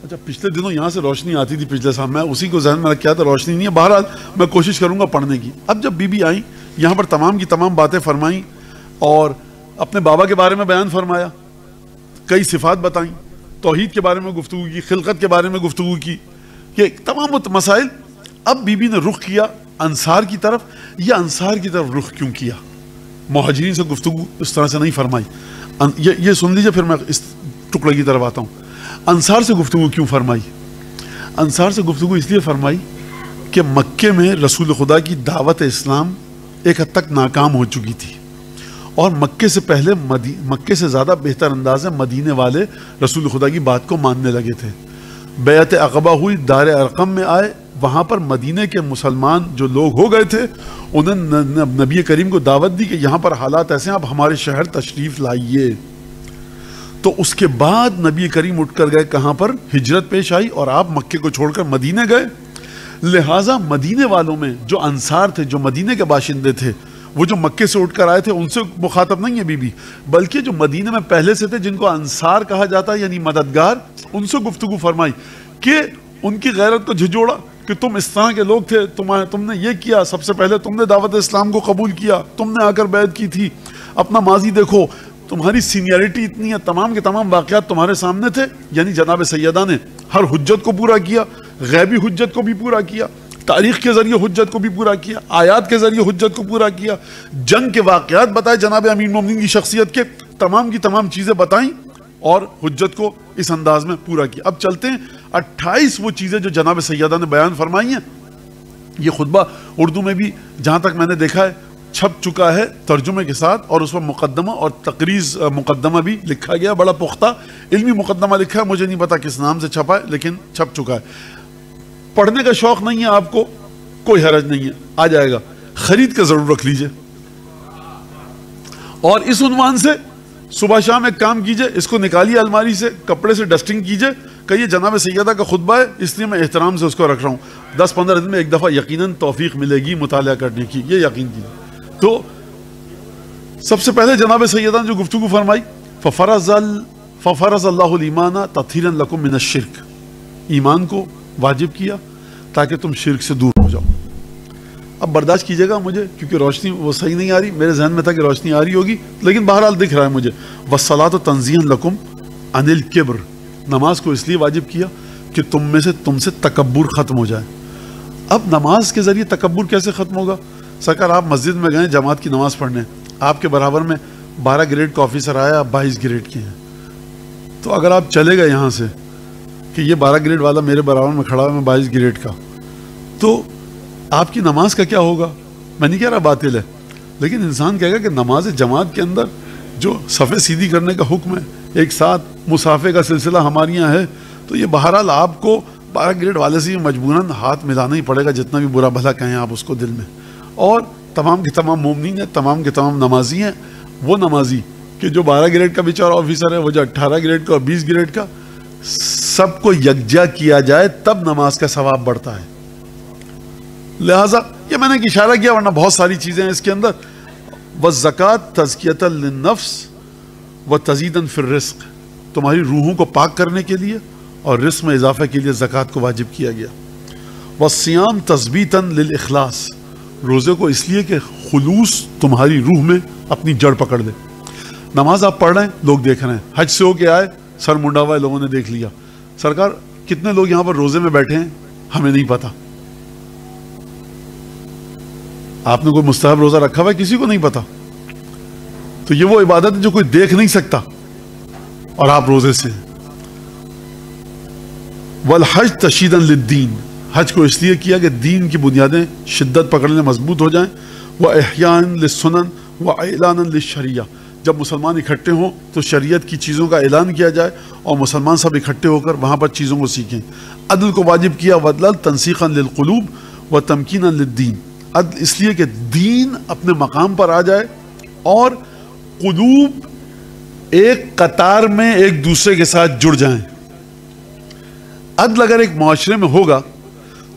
اچھا پچھلے دنوں یہاں سے روشنی آتی تھی پچھلے سال, میں اسی کو ذہن میں رکھا تھا, روشنی نہیں ہے. بہرحال میں کوشش کروں گا پڑھنے کی. اب جب بی بی آئیں یہاں پر تمام کی تمام باتیں فرمائیں اور اپنے بابا کے بارے میں بیان فرمایا, کئی صفات بتائیں, توحید کے بارے میں گفتگو کی, خلقت کے بارے میں گفتگو کی, یہ تمام مسائل. اب بی بی نے رخ کیا انصار کی طرف. یہ انصار کی طرف رخ کیوں کیا؟ مہاجرین سے گفتگو اس طرح سے نہیں فرمائی. یہ سن لیجئے, پھر میں اس ٹکڑے کی طرف آتا ہوں. انصار سے گفتگو کیوں فرمائی؟ انصار سے گفتگو اس لیے فرمائی کہ مکے میں رسول خدا کی دعوت اسلام ایک حد تک ناکام ہو چکی تھی اور مکے سے پہلے مکے سے زیادہ بہتر انداز میں مدینے والے رسول خدا کی بات کو ماننے لگے تھے. بیعت عقبہ ہوئی, دار ارقم میں آئے, وہاں پر مدینے کے مسلمان جو لوگ ہو گئے تھے انہیں نبی کریم کو دعوت دی کہ یہاں پر حالات ایسے ہیں, آپ ہمارے شہر تشریف لائیے. تو اس کے بعد نبی کریم اٹھ کر گئے کہاں پر, ہجرت پیش آئی اور آپ مکے کو چھوڑ کر مدینے گئے. لہٰذا مدینے والوں میں جو انصار تھے, جو مدینے کے باشندے تھے, وہ جو مکے سے اٹھ کر آئے تھے ان سے مخاطب نہیں ہے بی بی, بلکہ جو مدینے میں پہلے سے تھے جن کو انصار کہا جاتا ہے یعنی مددگار, ان سے گفتگو فرمائی کہ ان کی غیرت کو جھجوڑا کہ تم اس طرح کے لوگ تھے, تم نے یہ کیا, سب سے پہلے تم نے دعوت اسلام کو قبول کیا, تم نے آ کر بیعت کی تھی, اپنا ماضی دیکھو, تمہاری سینئرٹی اتنی ہے, تمام کے تمام واقعات تمہارے سامنے تھے. یعنی جناب سیدہ نے ہر حجت کو پورا کیا, غیبی حجت کو بھی پورا کیا, تاریخ کے ذریعے حجت کو بھی پورا کیا, آیات کے ذریعے حجت کو پورا کیا, جنگ کے واقعات بتائے جناب امیر المومنین کی شخصیت کے, تمام کی تمام چیزیں بتائیں اور حجت کو اس انداز میں پورا کیا. اب چلتے ہیں 28 وہ چیزیں جو جناب سیدہ نے بیان فرمائی ہیں. یہ خطبہ اردو میں بھی جہاں تک میں نے دیکھا ہے چھپ چکا ہے ترجمے کے ساتھ, اور اس پر مقدمہ اور تقریض مقدمہ بھی لکھا گیا, بڑا پختہ علمی مقدمہ لکھا ہے, مجھے نہیں پتا کس نام سے چھپا ہے لیکن چھپ چکا ہے. پڑھنے کا شوق نہیں ہے آپ کو, کوئی حرج نہیں ہے, آ جائے گا, خرید کے ضرور رکھ لیجئے. اور اس عنوان سے صبح شام ایک کام کیجئے, اس کو نکالیے الماری سے, کپڑے سے ڈسٹنگ کیجئے, کہیے جناب سیدہ کا خطبہ ہے اس لیے میں احترام سے اس کو رکھ رہا ہوں, 10-15 دن میں ایک دفعہ یقیناً توفیق ملے گی مطالعہ کرنے کی, یہ یقین کیجیے. تو سب سے پہلے جناب سیدہ نے جو گفتگو فرمائی, ففرض اللہ الایمان تطہیرا لکم من الشرک, ایمان کو واجب کیا تاکہ تم شرک سے دور ہو جاؤ. اب برداشت کیجئے گا مجھے کیونکہ روشنی وہ صحیح نہیں آ رہی, میرے ذہن میں تھا کہ روشنی آ رہی ہوگی لیکن بہرحال دکھ رہا ہے مجھے. والصلاۃ تنزیہا لکم عن الکبر, نماز کو اس لیے واجب کیا کہ تم سے تکبر ختم ہو جائے. اب نماز کے ذریعے تکبر کیسے ختم ہوگا؟ سرکار آپ مسجد میں گئے جماعت کی نماز پڑھنے, آپ کے برابر میں 12 گریڈ کا آفیسر آیا, آپ 22 گریڈ کے ہیں, تو اگر آپ چلے گئے یہاں سے کہ یہ 12 گریڈ والا میرے برابر میں کھڑا ہے, میں 22 گریڈ کا, تو آپ کی نماز کا کیا ہوگا؟ میں نہیں کہہ رہا باطل ہے, لیکن انسان کہے گا کہ نماز جماعت کے اندر جو صفیں سیدھی کرنے کا حکم ہے, ایک ساتھ مصافے کا سلسلہ ہمارے یہاں ہے, تو یہ بہرحال آپ کو 12 گریڈ والے سے مجبوراً ہاتھ ملانا ہی پڑے گا, جتنا بھی برا بھلا کہیں آپ اس کو دل میں. اور تمام کے تمام مومنین ہیں, تمام کے تمام نمازی ہیں. وہ نمازی کہ جو 12 گریڈ کا بیچارہ آفیسر ہے, وہ جو 18 گریڈ کا اور 20 گریڈ کا, سب کو یکجا کیا جائے تب نماز کا ثواب بڑھتا ہے. لہٰذا یہ میں نے ایک اشارہ کیا, ورنہ بہت ساری چیزیں ہیں اس کے اندر. والزکاۃ تزکیۃ للنفس وتزیداً فی الرزق, تمہاری روحوں کو پاک کرنے کے لیے اور رزق میں اضافہ کے لیے زکوٰۃ کو واجب کیا گیا. والصیام تثبیتاً للاخلاص, روزے کو اس لیے کہ خلوص تمہاری روح میں اپنی جڑ پکڑ لے. نماز آپ پڑھ رہے ہیں, لوگ دیکھ رہے ہیں, حج سے ہو کے آئے, سر منڈا ہوا ہے، لوگوں نے دیکھ لیا، سرکار کتنے لوگ یہاں پر روزے میں بیٹھے ہیں ہمیں نہیں پتا، آپ نے کوئی مستحب روزہ رکھا ہوا ہے کسی کو نہیں پتا. تو یہ وہ عبادت ہے جو کوئی دیکھ نہیں سکتا اور آپ روزے سے ہیں. والحج تشییدا للدین، حج کو اس لیے کیا کہ دین کی بنیادیں شدت پکڑنے مضبوط ہو جائیں. واحیاء للسنن واعلانا للشریعہ، جب مسلمان اکٹھے ہوں تو شریعت کی چیزوں کا اعلان کیا جائے اور مسلمان سب اکٹھے ہو کر وہاں پر چیزوں کو سیکھیں. عدل کو واجب کیا، وعدل تنسیخا للقلوب وتمکینا للدین، عدل اس لیے کہ دین اپنے مقام پر آ جائے اور قلوب ایک قطار میں ایک دوسرے کے ساتھ جڑ جائیں. عدل اگر ایک معاشرے میں ہوگا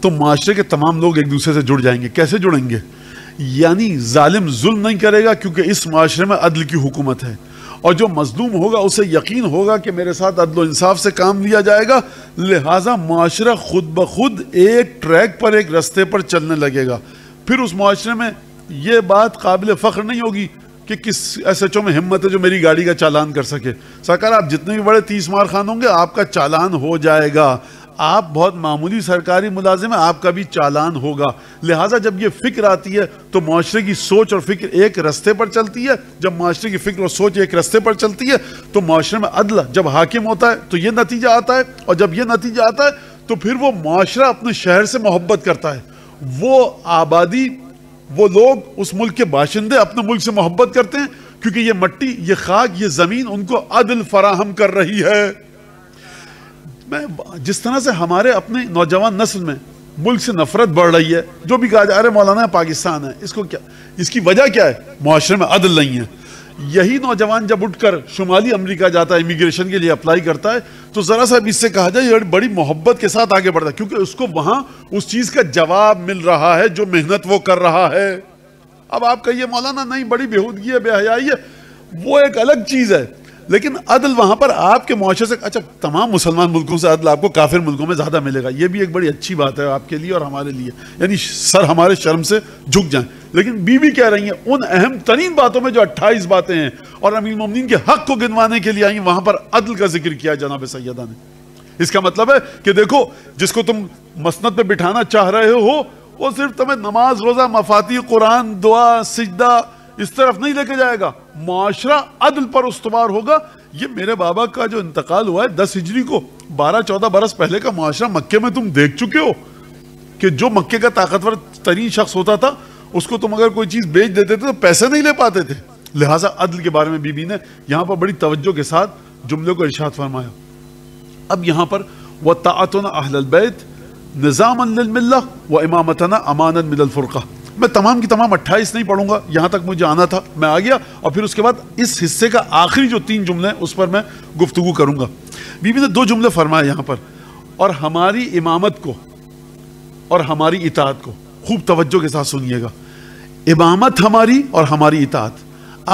تو معاشرے کے تمام لوگ ایک دوسرے سے جڑ جائیں گے. کیسے جڑیں گے؟ یعنی ظالم ظلم نہیں کرے گا کیونکہ اس معاشرے میں عدل کی حکومت ہے، اور جو مظلوم ہوگا اسے یقین ہوگا کہ میرے ساتھ عدل و انصاف سے کام لیا جائے گا، لہٰذا معاشرہ خود بخود ایک ٹریک پر ایک رستے پر چلنے لگے گا. پھر اس معاشرے میں یہ بات قابل فخر نہیں ہوگی کہ کس ایس ایچ او میں ہمت ہے جو میری گاڑی کا چالان کر سکے. سرکار آپ جتنے بھی بڑے 30 مار خان ہوں گے آپ کا چالان ہو جائے گا. آپ بہت معمولی سرکاری ملازم ہیں، آپ کا بھی چالان ہوگا. لہٰذا جب یہ فکر آتی ہے تو معاشرے کی سوچ اور فکر ایک رستے پر چلتی ہے. جب معاشرے کی فکر اور سوچ ایک رستے پر چلتی ہے تو معاشرے میں عدل جب حاکم ہوتا ہے تو یہ نتیجہ آتا ہے، اور جب یہ نتیجہ آتا ہے تو پھر وہ معاشرہ اپنے شہر سے محبت کرتا ہے. وہ آبادی، وہ لوگ، اس ملک کے باشندے اپنے ملک سے محبت کرتے ہیں کیونکہ یہ مٹی، یہ خاک، یہ زمین ان کو عدل فراہم کر رہی ہے. جس طرح سے ہمارے اپنے نوجوان نسل میں ملک سے نفرت بڑھ رہی ہے، جو بھی کہا جا رہا ہے مولانا پاکستان ہے، اس کو کیا، اس کی وجہ کیا ہے؟ معاشرے میں عدل نہیں ہے. یہی نوجوان جب اٹھ کر شمالی امریکہ جاتا ہے امیگریشن کے لیے اپلائی کرتا ہے تو ذرا سا اس سے کہا جائے یہ بڑی محبت کے ساتھ آگے بڑھتا ہے کیونکہ اس کو وہاں اس چیز کا جواب مل رہا ہے جو محنت وہ کر رہا ہے. اب آپ کہیے مولانا نہیں بڑی بےہودگی ہے، بے حیائی ہے، وہ ایک الگ چیز ہے، لیکن عدل وہاں پر آپ کے معاشرے سے، اچھا تمام مسلمان ملکوں سے عدل آپ کو کافر ملکوں میں زیادہ ملے گا، یہ بھی ایک بڑی اچھی بات ہے آپ کے لیے اور ہمارے لیے، یعنی سر ہمارے شرم سے جھک جائیں. لیکن بی کہہ رہی ہیں ان اہم ترین باتوں میں جو 28 باتیں ہیں اور امیر المومنین کے حق کو گنوانے کے لیے آئیں، وہاں پر عدل کا ذکر کیا جناب سیدہ نے. اس کا مطلب ہے کہ دیکھو جس کو تم مسند پہ بٹھانا چاہ رہے ہو وہ صرف تمہیں نماز، روزہ، مفاتیح قرآن، دعا، سجدہ اس طرف نہیں لے کے جائے گا. معاشرہ عدل پر استوار ہوگا. یہ میرے بابا کا جو انتقال ہوا ہے 10 ہجری کو، 12-14 برس پہلے کا معاشرہ مکے میں تم دیکھ چکے ہو کہ جو مکے کا طاقتور ترین شخص ہوتا تھا اس کو تم اگر کوئی چیز بیچ دیتے تھے تو پیسے نہیں لے پاتے تھے. لہٰذا عدل کے بارے میں بی بی نے یہاں پر بڑی توجہ کے ساتھ جملے کو ارشاد فرمایا. اب یہاں پر وَطَاعَتُنَا أَهْلَ الْبَيْتِ نِظَامًا لِلْمِلَّةِ وَإِمَامَتَنَا أَمَانًا مِنَ الْفُرْقَةِ. میں تمام کی تمام 28 نہیں پڑھوں گا، یہاں تک مجھے آنا تھا میں آ گیا، اور پھر اس کے بعد اس حصے کا آخری جو 3 جملے ہیں اس پر میں گفتگو کروں گا. بی بی نے 2 جملے فرمائے یہاں پر، اور ہماری امامت کو اور ہماری اطاعت کو خوب توجہ کے ساتھ سنیے گا. امامت ہماری اور ہماری اطاعت.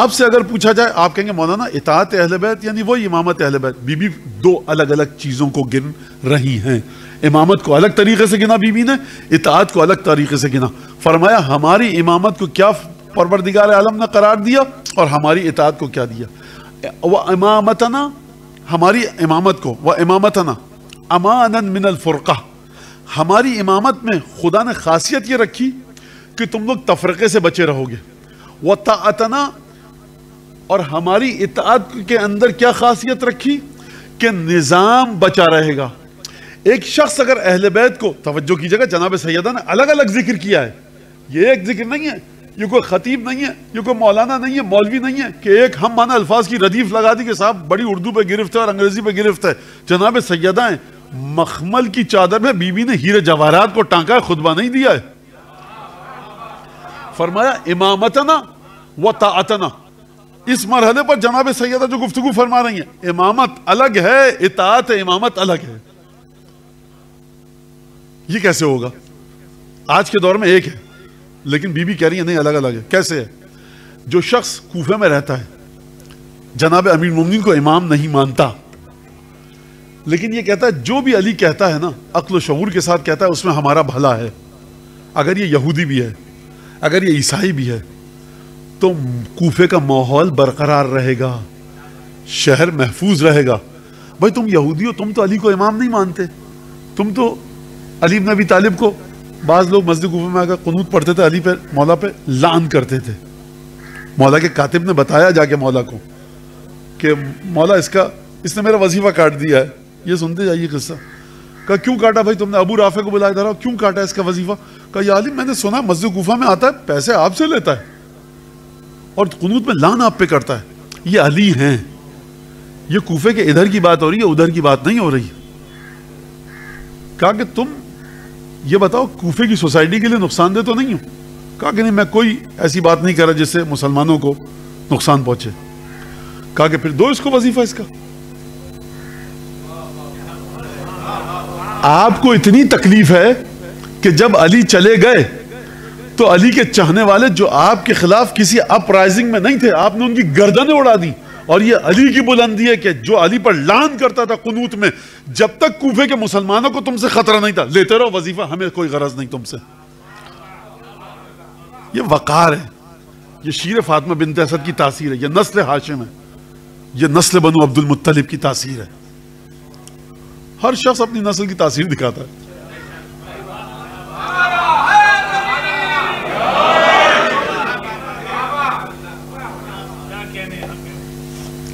آپ سے اگر پوچھا جائے آپ کہیں گے مولانا اطاعت اہل بیت یعنی وہی امامت اہل بیت. بی بی 2 الگ الگ چیزوں کو گن رہی ہیں. امامت کو الگ طریقے سے گنا بی بی نے، اطاعت کو الگ طریقے سے گنا. فرمایا ہماری امامت کو کیا پروردگار عالم نے قرار دیا اور ہماری اطاعت کو کیا دیا. وَإِمَامَتَنَا، ہماری امامت کو، وَإِمَامَتَنَا أَمَانًا مِنَ الْفُرْقَةِ، ہماری امامت میں خدا نے خاصیت یہ رکھی کہ تم لوگ تفرقے سے بچے رہو گے. وَطَاعَتَنَا، اور ہماری اطاعت کے اندر کیا خاصیت رکھی کہ نظام بچا رہے گا. ایک شخص اگر اہل بیت کو، توجہ کیجئے گا جناب سیدہ نے الگ الگ ذکر کیا ہے، یہ ایک ذکر نہیں ہے، یہ کوئی خطیب نہیں ہے، یہ کوئی مولانا نہیں ہے، مولوی نہیں ہے کہ ایک ہم مانا الفاظ کی ردیف لگا دی کہ صاحب بڑی اردو پہ گرفت ہے اور انگریزی پہ گرفت ہے. جناب سیدہ ہیں مخمل کی چادر میں بی بی نے ہیرے جواہرات کو ٹانکا ہے، خطبہ نہیں دیا ہے. فرمایا امامتنا و طاعتنا. اس مرحلے پر جناب سیدہ جو گفتگو فرما رہی ہیں، امامت الگ ہے، اطاعت امامت الگ ہے. یہ کیسے ہوگا؟ آج کے دور میں ایک ہے لیکن بی بی کہہ رہی ہے نہیں الگ الگ ہے. کیسے ہے؟ جو شخص کوفے میں رہتا ہے جناب امیر المومنین کو امام نہیں مانتا، لیکن یہ کہتا ہے جو بھی علی کہتا ہے نا عقل و شعور کے ساتھ کہتا ہے اس میں ہمارا بھلا ہے. اگر یہ یہودی بھی ہے، اگر یہ عیسائی بھی ہے تو کوفے کا ماحول برقرار رہے گا، شہر محفوظ رہے گا. بھائی تم یہودی ہو، تم تو علی کو امام نہیں مانتے، تم تو علی بن ابی طالب کو، بعض لوگ مسجد کوفہ میں آ کر قنوت پڑھتے تھے، علی پہ مولا پہ لعن کرتے تھے. مولا کے کاتب نے بتایا جا کے مولا کو کہ مولا اس نے میرا وظیفہ کاٹ دیا ہے. یہ سنتے جائیے قصہ. کہا کیوں کاٹا بھائی تم نے؟ ابو رافع کو بلایا تھا، کیوں کاٹا اس کا وظیفہ؟ کہا یا علی میں نے سنا مسجد کوفہ میں آتا ہے، پیسے آپ سے لیتا ہے اور قنوت میں لعن آپ پہ کرتا ہے. یہ علی ہیں، یہ کوفے کے ادھر کی بات ہو رہی ہے، ادھر کی بات نہیں ہو رہی. کہا کہ تم یہ بتاؤ کوفے کی سوسائٹی کے لیے نقصان دہ تو نہیں ہو؟ کہا کہ نہیں، میں کوئی ایسی بات نہیں کر رہا جس سے مسلمانوں کو نقصان پہنچے. کہا کہ پھر دو اس کو وظیفہ اس کا. آپ کو اتنی تکلیف ہے کہ جب علی چلے گئے تو علی کے چاہنے والے جو آپ کے خلاف کسی اپرائزنگ میں نہیں تھے، آپ نے ان کی گردنیں اڑا دی. اور یہ علی کی بلندی ہے کہ جو علی پر لعن کرتا تھا قنوت میں، جب تک کوفے کے مسلمانوں کو تم سے خطرہ نہیں تھا، لیتے رہو وظیفہ، ہمیں کوئی غرض نہیں تم سے. یہ وقار ہے، یہ شیر فاطمہ بنت اسد کی تاثیر ہے، یہ نسل ہاشم ہے، یہ نسل بنو عبد المطلب کی تاثیر ہے. ہر شخص اپنی نسل کی تاثیر دکھاتا ہے.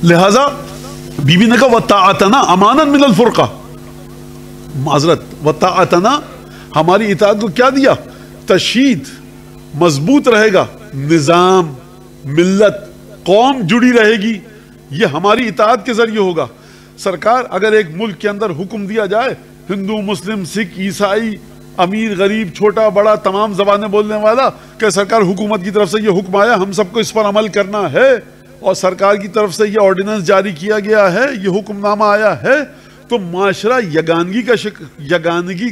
لہذا بی بی نے کہا وَطَاعَتَنَا أَمَانًا مِنَ الْفُرْقَةِ، معذرت، وَطَاعَتَنَا ہماری اطاعت کو کیا دیا؟ تشیید، مضبوط رہے گا نظام، ملت، قوم جڑی رہے گی، یہ ہماری اطاعت کے ذریعے ہوگا. سرکار اگر ایک ملک کے اندر حکم دیا جائے، ہندو، مسلم، سکھ، عیسائی، امیر، غریب، چھوٹا بڑا، تمام زبانیں بولنے والا، کہ سرکار حکومت کی طرف سے یہ حکم آیا، ہم سب کو اس پر عمل کرنا ہے، اور سرکار کی طرف سے یہ آرڈیننس جاری کیا گیا ہے، یہ حکم نامہ آیا ہے، تو معاشرہ یگانگی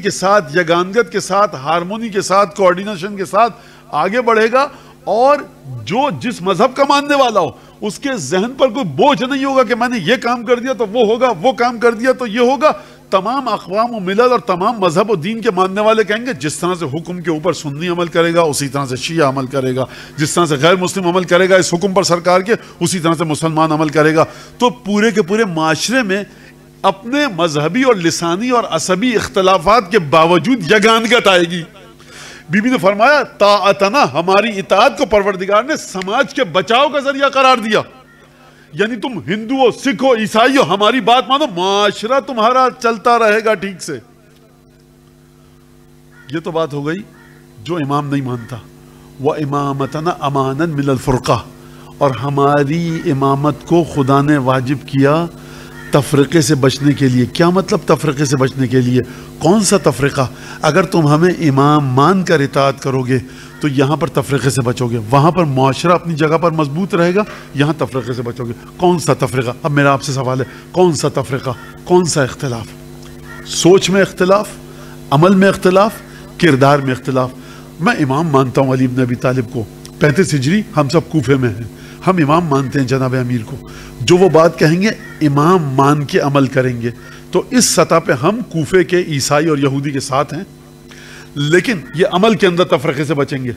کے ساتھ، یگانگت کے ساتھ، ہارمونی کے ساتھ، کوارڈینیشن کے ساتھ آگے بڑھے گا. اور جو جس مذہب کا ماننے والا ہو اس کے ذہن پر کوئی بوجھ نہیں ہوگا کہ میں نے یہ کام کر دیا تو وہ ہوگا، وہ کام کر دیا تو یہ ہوگا. تمام اقوام و ملل اور تمام مذہب و دین کے ماننے والے کہیں گے جس طرح سے حکم کے اوپر سنی عمل کرے گا اسی طرح سے شیعہ عمل کرے گا، جس طرح سے غیر مسلم عمل کرے گا اس حکم پر سرکار کے اسی طرح سے مسلمان عمل کرے گا. تو پورے کے پورے معاشرے میں اپنے مذہبی اور لسانی اور عصبی اختلافات کے باوجود یگانگت آئے گی. بی بی نے فرمایا طاعتنا، ہماری اطاعت کو پروردگار نے سماج کے بچاؤ کا ذریعہ قرار دیا. یعنی تم ہندو ہو، سکھ ہو، عیسائی ہو، ہماری بات مانو، معاشرہ تمہارا چلتا رہے گا ٹھیک سے. یہ تو بات ہو گئی جو امام نہیں مانتا. وَإِمَامَتَنَا أَمَانًا مِنَ الْفُرْقَةِ، اور ہماری امامت کو خدا نے واجب کیا تفرقے سے بچنے کے لیے. کیا مطلب تفرقے سے بچنے کے لیے؟ کون سا تفرقہ؟ اگر تم ہمیں امام مان کر اطاعت کرو گے تو یہاں پر تفرقے سے بچو گے، وہاں پر معاشرہ اپنی جگہ پر مضبوط رہے گا، یہاں تفرقے سے بچو گے. کون سا تفرقہ؟ اب میرا آپ سے سوال ہے، کون سا تفرقہ؟ کون سا اختلاف؟ سوچ میں اختلاف، عمل میں اختلاف، کردار میں اختلاف. میں امام مانتا ہوں علی بن ابی طالب کو، 35 ہجری، ہم سب کوفے میں ہیں، ہم امام مانتے ہیں جناب امیر کو. جو وہ بات کہیں گے امام مان کے عمل کریں گے. تو اس سطح پہ ہم کوفے کے عیسائی اور یہودی کے ساتھ ہیں، لیکن یہ عمل کے اندر تفرقے سے بچیں گے.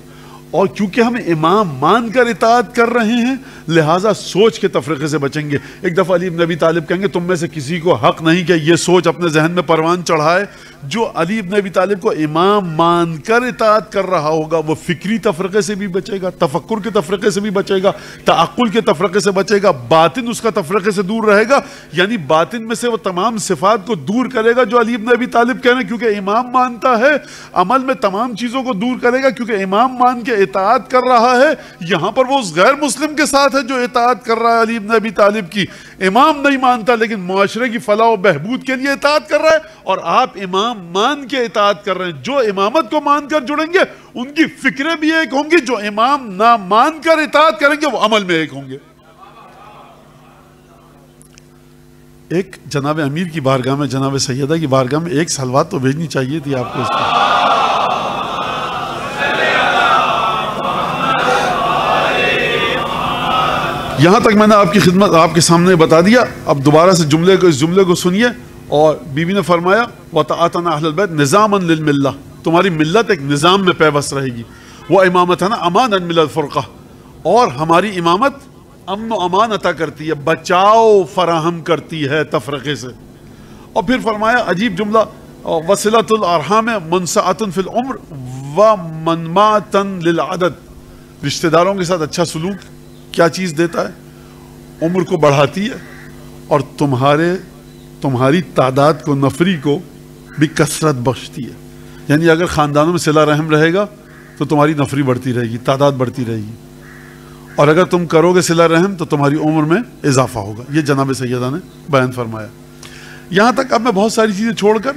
اور کیونکہ ہم امام مان کر اطاعت کر رہے ہیں لہٰذا سوچ کے تفرقے سے بچیں گے. ایک دفعہ علی بن ابی طالب کہیں گے تم میں سے کسی کو حق نہیں کہ یہ سوچ اپنے ذہن میں پروان چڑھائے جو علی بن ابی طالب کو امام مان کر اطاعت کر رہا ہوگا وہ فکری تفرقے سے بھی بچے گا، تفکر کے تفرقے سے بھی بچے گا، تعقل کے تفرقے سے بچے گا، باطن اس کا تفرقے سے دور رہے گا. یعنی باطن میں سے وہ تمام صفات کو دور کرے گا جو علی بن ابی طالب کہہ رہے ہیں کیونکہ امام مانتا ہے. عمل میں تمام چیزوں کو دور کرے گا کیونکہ امام مان کے اطاعت کر رہا ہے. یہاں پر وہ اس غیر مسلم کے ساتھ ہے جو اطاعت کر رہا ہے علی بن ابی طالب کی. امام نہیں مانتا لیکن معاشرے کی فلاح و بہبود کے لیے اطاعت کر رہا ہے، اور آپ امام مان کے اطاعت کر رہے ہیں. جو امامت کو مان کر جڑیں گے ان کی فکریں بھی ایک ہوں گی، جو امام نہ مان کر اطاعت کریں گے وہ عمل میں ایک ہوں گے. ایک جناب امیر کی بارگاہ میں، جناب سیدہ کی بارگاہ میں ایک سلوات تو بھیجنی چاہیے تھی آپ کو اس پر. یہاں تک میں نے آپ کی خدمت آپ کے سامنے بتا دیا. اب دوبارہ سے اس جملے کو سنیے. اور بی بی نے فرمایا وَطَاعَتَنَا أَهْلَ الْبَيْتِ نِظَامًا لِلْمِلَّةِ، تمہاری ملت ایک نظام میں پیوست رہے گی. وَإِمَامَتَنَا أَمَانًا مِنَ الْفُرْقَةِ، اور ہماری امامت امن و امان عطا کرتی ہے، بچاؤ فراہم کرتی ہے تفرقے سے. اور پھر فرمایا عجیب جملہ وصلۃ الارحام منسعۃ فی العمر ومنماۃ للعدد، رشتہ داروں کے ساتھ اچھا سلوک کیا چیز دیتا ہے؟ عمر کو بڑھاتی ہے اور تمہاری تعداد کو، نفری کو بھی کثرت بخشتی ہے. یعنی اگر خاندانوں میں صلہ رحم رہے گا تو تمہاری نفری بڑھتی رہے گی، تعداد بڑھتی رہے گی، اور اگر تم کرو گے صلہ رحم تو تمہاری عمر میں اضافہ ہوگا. یہ جناب سیدہ نے بیان فرمایا. یہاں تک اب میں بہت ساری چیزیں چھوڑ کر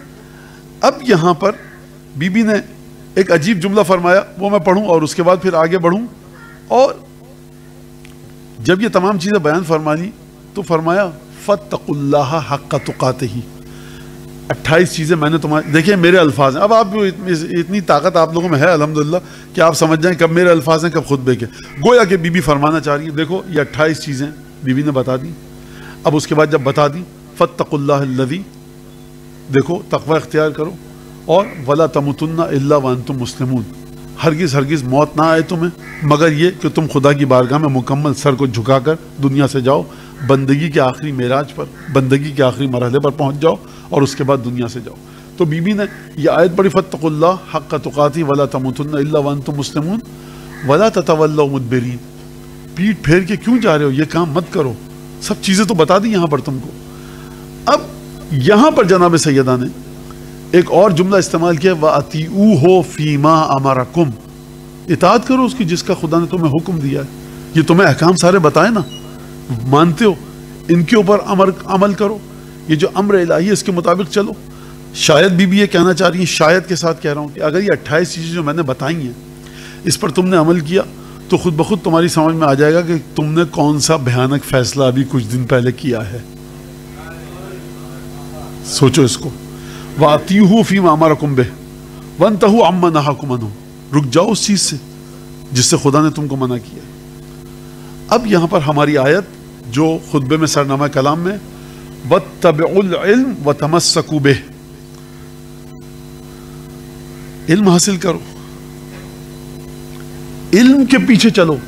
اب یہاں پر بی بی نے ایک عجیب جملہ فرمایا، وہ میں پڑھوں اور اس کے بعد پھر آگے بڑھوں. اور جب یہ تمام چیزیں بیان فرمانی تو فرمایا فاتقوا اللہ حق تقاتہ. 28 چیزیں میں نے تمہارے، دیکھیں میرے الفاظ ہیں، اب آپ اتنی طاقت آپ لوگوں میں ہے الحمدللہ کہ آپ سمجھ جائیں کب میرے الفاظ ہیں کب خطبے کے. گویا کہ بی بی فرمانا چاہ رہی ہے دیکھو یہ 28 چیزیں بی بی نے بتا دی. اب اس کے بعد جب بتا دی فاتقوا اللہ الذی، دیکھو تقوی اختیار کرو، اور ولا تموتن الا وانتم مسلمون، ہرگز ہرگز موت نہ آئے تمہیں مگر یہ کہ تم خدا کی بارگاہ میں مکمل سر کو جھکا کر دنیا سے جاؤ، بندگی کے آخری معراج پر، بندگی کے آخری مرحلے پر پہنچ جاؤ اور اس کے بعد دنیا سے جاؤ. تو بی بی نے یہ آیت پڑھی فاتقوا اللہ حق تقاتہ ولا تموتن الا وانتم مسلمون ولا تتولوا مدبرین. پیٹ پھیر کے کیوں جا رہے ہو، یہ کام مت کرو. سب چیزیں تو بتا دی یہاں پر تم کو. اب یہاں پر جناب سیدہ نے ایک اور جملہ استعمال کیا وَأَطِیعُوهُ فِي مَا أَمَرَكُمْ، اطاعت کرو اس کی جس کا خدا نے تمہیں حکم دیا ہے. یہ تمہیں احکام سارے بتائے نا، مانتے ہو، ان کے اوپر عمل کرو، یہ جو امر الہی ہے اس کے مطابق چلو. شاید بی بی یہ کہنا چاہ رہی ہیں، شاید کے ساتھ کہہ رہا ہوں کہ اگر یہ 28 چیزیں جو میں نے بتائی ہیں اس پر تم نے عمل کیا تو خود بخود تمہاری سمجھ میں آ جائے گا کہ تم نے کون سا بھیانک فیصلہ ابھی کچھ دن پہلے کیا ہے. سوچو اس کو. وَأَطِیعُوهُ فِي مَا أَمَرَكُمْ بِهِ وَانْتَهُوا عَمَّا نَهَاكُمْ عَنْهُ، رک جاؤ اس چیز سے جس سے خدا نے تم کو منع کیا. اب یہاں پر ہماری آیت جو خطبے میں سرنامہ کلام میں وَاتَّبِعُوا الْعِلْمَ وَتَمَسَّكُوا بِهِ، علم حاصل کرو، علم کے پیچھے چلو،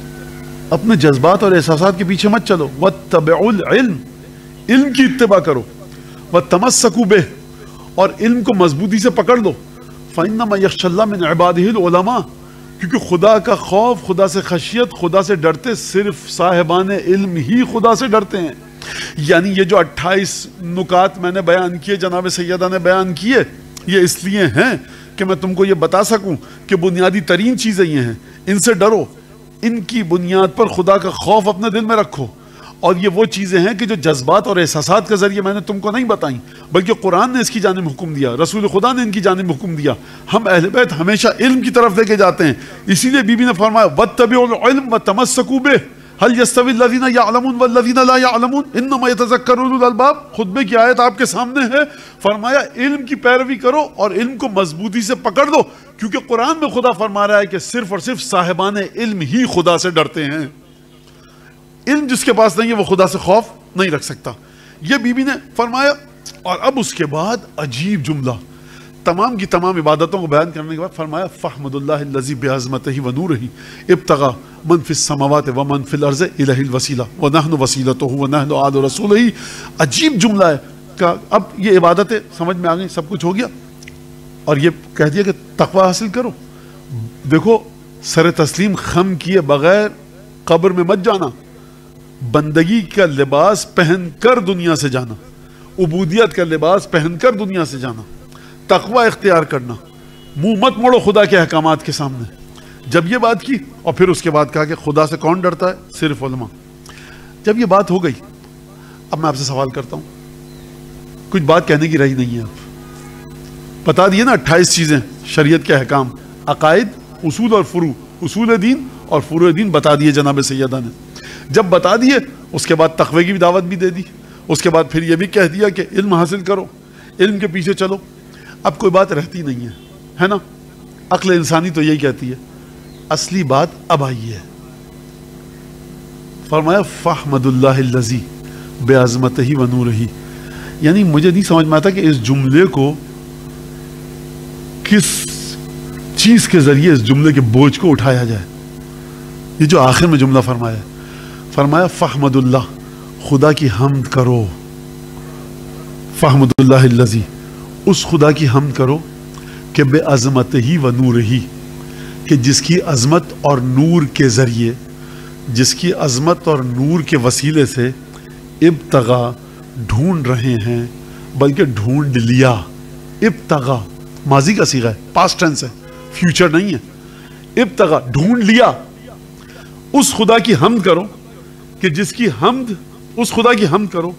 اپنے جذبات اور احساسات کے پیچھے مت چلو. وَاتَّبِعُوا الْعِلْمَ، علم کی اتباع کرو. وَتَمَسَّكُوا بِهِ، اور علم کو مضبوطی سے پکڑ لو. فَإِنَّمَا يَخْشَى اللَّهَ مِنْ عِبَادِهِ الْعُلَمَاء، کیونکہ خدا کا خوف، خدا سے خشیت، خدا سے ڈرتے صرف صاحبان علم ہی خدا سے ڈرتے ہیں. یعنی یہ جو 28 نکات میں نے بیان کیے، جناب سیدہ نے بیان کیے، یہ اس لیے ہیں کہ میں تم کو یہ بتا سکوں کہ بنیادی ترین چیزیں یہ ہیں، ان سے ڈرو، ان کی بنیاد پر خدا کا خوف اپنے دل میں رکھو. اور یہ وہ چیزیں ہیں کہ جو جذبات اور احساسات کے ذریعے میں نے تم کو نہیں بتائیں، بلکہ قرآن نے اس کی جانب حکم دیا، رسول خدا نے ان کی جانب حکم دیا. ہم اہل بیت ہمیشہ علم کی طرف لے کے جاتے ہیں، اسی لیے بی بی نے فرمایا وَاتَّبِعُوا الْعِلْمَ وَتَمَسَّكُوا بِهِ هَلْ يَسْتَوِي الَّذِينَ يَعْلَمُونَ وَالَّذِينَ لَا يَعْلَمُونَ إِنَّمَا يَتَذَكَّرُ أُولُو الْأَلْبَابِ. خطبے کی آیت آپ کے سامنے ہے، فرمایا علم کی پیروی کرو اور علم کو مضبوطی سے پکڑ دو، کیونکہ قرآن میں خدا فرما رہا ہے کہ صرف اور صرف صاحبان علم ہی خدا سے ڈرتے ہیں. علم جس کے پاس نہیں ہے وہ خدا سے خوف نہیں رکھ سکتا. یہ بی بی نے فرمایا. اور اب اس کے بعد عجیب جملہ، تمام کی تمام عبادتوں کو بیان کرنے کے بعد فرمایا فَاحْمَدُ اللَّهَ الَّذِي بِعَظْمَتِهِ وَنُورِهِ ابْتَغَى مَنْ فِي السَّمَاوَاتِ وَمَنْ فِي الْأَرْضِ إِلَيْهِ الْوَسِيلَةُ وَنَحْنُ وَسِيلَتُهُ وَنَحْنُ آلُ رَسُولِهِ. عجیب جملہ ہے. اب یہ عبادتیں سمجھ میں آ گئی، سب کچھ ہو گیا، اور یہ کہہ دیا کہ تقوی حاصل کرو. دیکھو سر تسلیم خم کیے بغیر قبر میں مت جانا، بندگی کا لباس پہن کر دنیا سے جانا، عبودیت کا لباس پہن کر دنیا سے جانا، تقوی اختیار کرنا، منہ مت موڑو خدا کے احکامات کے سامنے. جب یہ بات کی اور پھر اس کے بعد کہا کہ خدا سے کون ڈرتا ہے؟ صرف علماء. جب یہ بات ہو گئی، اب میں آپ سے سوال کرتا ہوں، کچھ بات کہنے کی رہی نہیں ہے. آپ بتا دیے نا 28 چیزیں، شریعت کے احکام، عقائد، اصول اور فروع، اصول دین اور فروع دین بتا دیے جناب سیدہ نے. جب بتا دیے اس کے بعد تقوی کی بھی دعوت بھی دے دی. اس کے بعد پھر یہ بھی کہہ دیا کہ علم حاصل کرو، علم کے پیچھے چلو. اب کوئی بات رہتی نہیں ہے نا؟ عقل انسانی تو یہی کہتی ہے. اصلی بات اب آئی ہے. فرمایا فَاحْمَدُ اللَّهِ الَّذِي بِعَظْمَتِهِ وَنُورِهِ. یعنی مجھے نہیں سمجھ میں آتا کہ اس جملے کو کس چیز کے ذریعے اس جملے کے بوجھ کو اٹھایا جائے. یہ جو آخر میں جملہ فرمایا فَاحْمَدُ اللَّهِ، خدا کی حمد کرو. فحمد اللہ الذی، اس خدا کی حمد کرو کہ بے عظمت ہی و نور ہی، کہ جس کی عظمت اور نور کے ذریعے، جس کی عظمت اور نور کے وسیلے سے ابتغا ڈھونڈ رہے ہیں، بلکہ ڈھونڈ لیا. ابتغا ماضی کا صیغہ ہے، پاسٹ ٹینس ہے، فیوچر نہیں ہے. ابتغا ڈھونڈ لیا. اس خدا کی حمد کرو کہ جس کی حمد، اس خدا کی حمد کرو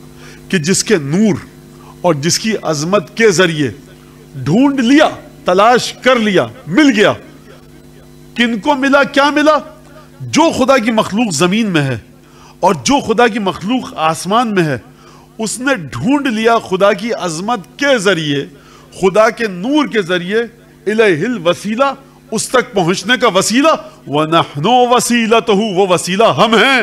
کہ جس کے نور اور جس کی عظمت کے ذریعے ڈھونڈ لیا، تلاش کر لیا، مل گیا. کن کو ملا؟ کیا ملا؟ جو خدا کی مخلوق زمین میں ہے اور جو خدا کی مخلوق آسمان میں ہے، اس نے ڈھونڈ لیا خدا کی عظمت کے ذریعے، خدا کے نور کے ذریعے، الیہ الوسیلہ، اس تک پہنچنے کا وسیلہ. وَنَحْنُ وَسِيلَتُهُ، وہ وسیلہ ہم ہیں.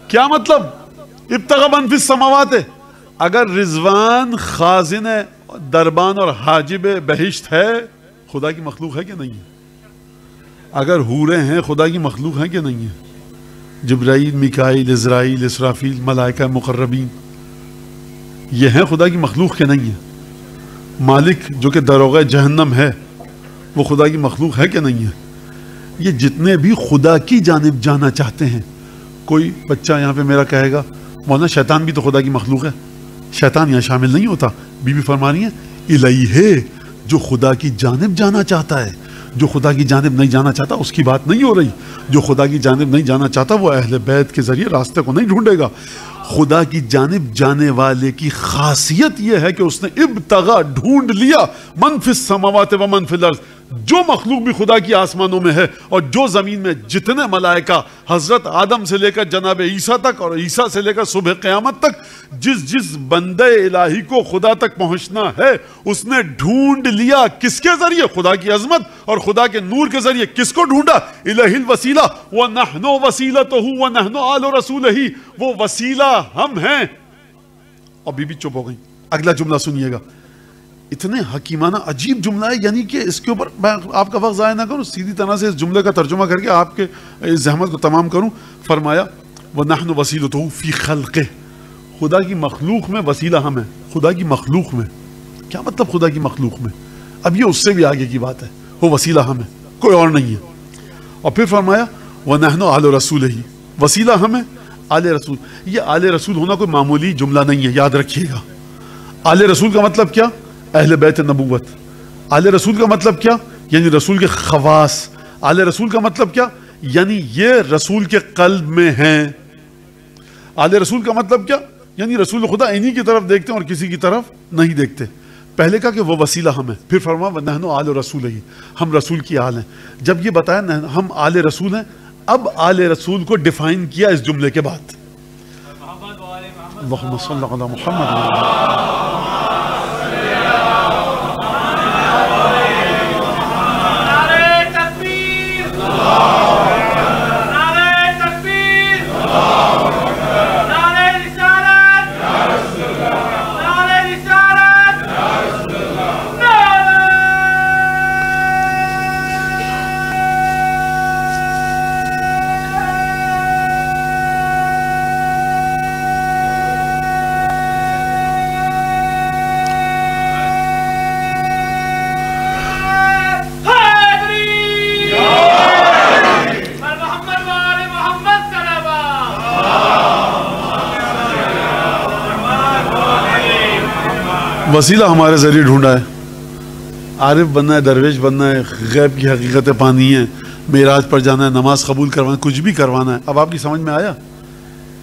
کیا مطلب؟ ابتغى من فی السماوات، اگر رضوان خازن دربان اور حاجب بہشت ہے، خدا کی مخلوق ہے کہ نہیں ہے؟ اگر حوریں ہیں، خدا کی مخلوق ہیں کہ نہیں ہے؟ جبرائیل، میکائیل، عزرائیل، اسرافیل، ملائکہ مقربین، یہ ہیں خدا کی مخلوق کے نہیں ہے؟ مالک جو کہ داروغہ جہنم ہے، وہ خدا کی مخلوق ہے کہ نہیں ہے؟ یہ جتنے بھی خدا کی جانب جانا چاہتے ہیں. کوئی بچہ یہاں پہ میرا کہے گا مولانا شیطان بھی تو خدا کی مخلوق ہے. شیطان یہاں شامل نہیں ہوتا. بی بی فرما رہی ہیں الیہ، جو خدا کی جانب جانا چاہتا ہے. جو خدا کی جانب نہیں جانا چاہتا اس کی بات نہیں ہو رہی. جو خدا کی جانب نہیں جانا چاہتا وہ اہل بیت کے ذریعے راستے کو نہیں ڈھونڈے گا. خدا کی جانب جانے والے کی خاصیت یہ ہے کہ اس نے ابتغا ڈھونڈ لیا من فی السماوات و من فی الارض، جو مخلوق بھی خدا کی آسمانوں میں ہے اور جو زمین میں جتنے ملائکہ، حضرت آدم سے لے کر جناب عیسیٰ تک اور عیسیٰ سے لے کر صبح قیامت تک، جس بندے الہی کو خدا تک پہنچنا ہے اس نے ڈھونڈ لیا. کس کے ذریعے؟ خدا کی عظمت اور خدا کے نور کے ذریعے. کس کو ڈھونڈا؟ الہ الوسیلہ ونحن وسیلتہ ونحن آل رسولہ، وہ وسیلہ ہم ہیں. اور بی بی چپ ہو گئی. اگلا جملہ سنیے گا، اتنے حکیمانہ عجیب جملہ ہے، یعنی کہ اس کے اوپر میں آپ کا وقت ضائع نہ کروں، سیدھی طرح سے اس جملے کا ترجمہ کر کے آپ کے اس زحمت کو تمام کروں. فرمایا وَنَحْنُ وَسِيلَتُهُ فِي خَلْقِهِ، خدا کی مخلوق میں وسیلہ ہم ہیں. خدا کی مخلوق میں کیا مطلب؟ خدا کی مخلوق میں اب یہ اس سے بھی آگے کی بات ہے. وہ وسیلہ ہم ہیں، کوئی اور نہیں ہے. اور پھر فرمایا وَنَحْنُ آلُ رَسُولِهِ، وسیلہ ہم ہیں آل رسول. یہ آل رسول ہونا کوئی معمولی جملہ نہیں ہے، یاد رکھیے گا. آل رسول کا مطلب کیا؟ اہل بیت نبوت. آل رسول کا مطلب کیا؟ یعنی رسول کے خواص. آل رسول کا مطلب کیا؟ یعنی یہ رسول کے قلب میں ہیں. آل رسول کا مطلب کیا؟ یعنی رسول خدا انہی کی طرف دیکھتے ہیں اور کسی کی طرف نہیں دیکھتے. پہلے کہا کہ وہ وسیلہ ہم ہیں، پھر فرمایا وَنَحْنُ آلُ رَسُولِهِ، ہم رسول کی آل ہیں. جب یہ بتایا ہم آل رسول ہیں، اب آل رسول کو ڈیفائن کیا اس جملے کے بعد. اللہم صلی علی محمد. وسیلہ ہمارے ذریعے ڈھونڈا ہے. عارف بننا ہے، درویش بننا ہے، غیب کی حقیقتیں پانی ہے، معراج پر جانا ہے، نماز قبول کروانا ہے، کچھ بھی کروانا ہے. اب آپ کی سمجھ میں آیا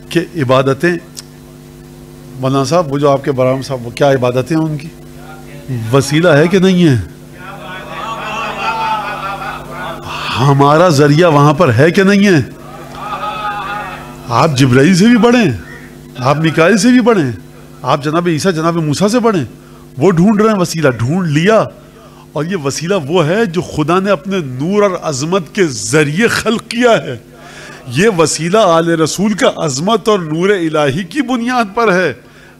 کہ عبادتیں، مولانا صاحب وہ جو آپ کے برام صاحب، وہ کیا عبادتیں ہیں ان کی؟ وسیلہ ہے کہ نہیں ہے؟ ہمارا ذریعہ وہاں پر ہے کہ نہیں ہے؟ آپ جبرائیل سے بھی پڑھیں، آپ میکائیل سے بھی پڑھیں، آپ جناب عیسیٰ جناب موسیٰ سے پڑھیں. وہ ڈھونڈ رہے ہیں وسیلہ، ڈھونڈ لیا. اور یہ وسیلہ وہ ہے جو خدا نے اپنے نور اور عظمت کے ذریعے خلق کیا ہے. یہ وسیلہ آل رسول کا عظمت اور نور الہی کی بنیاد پر ہے.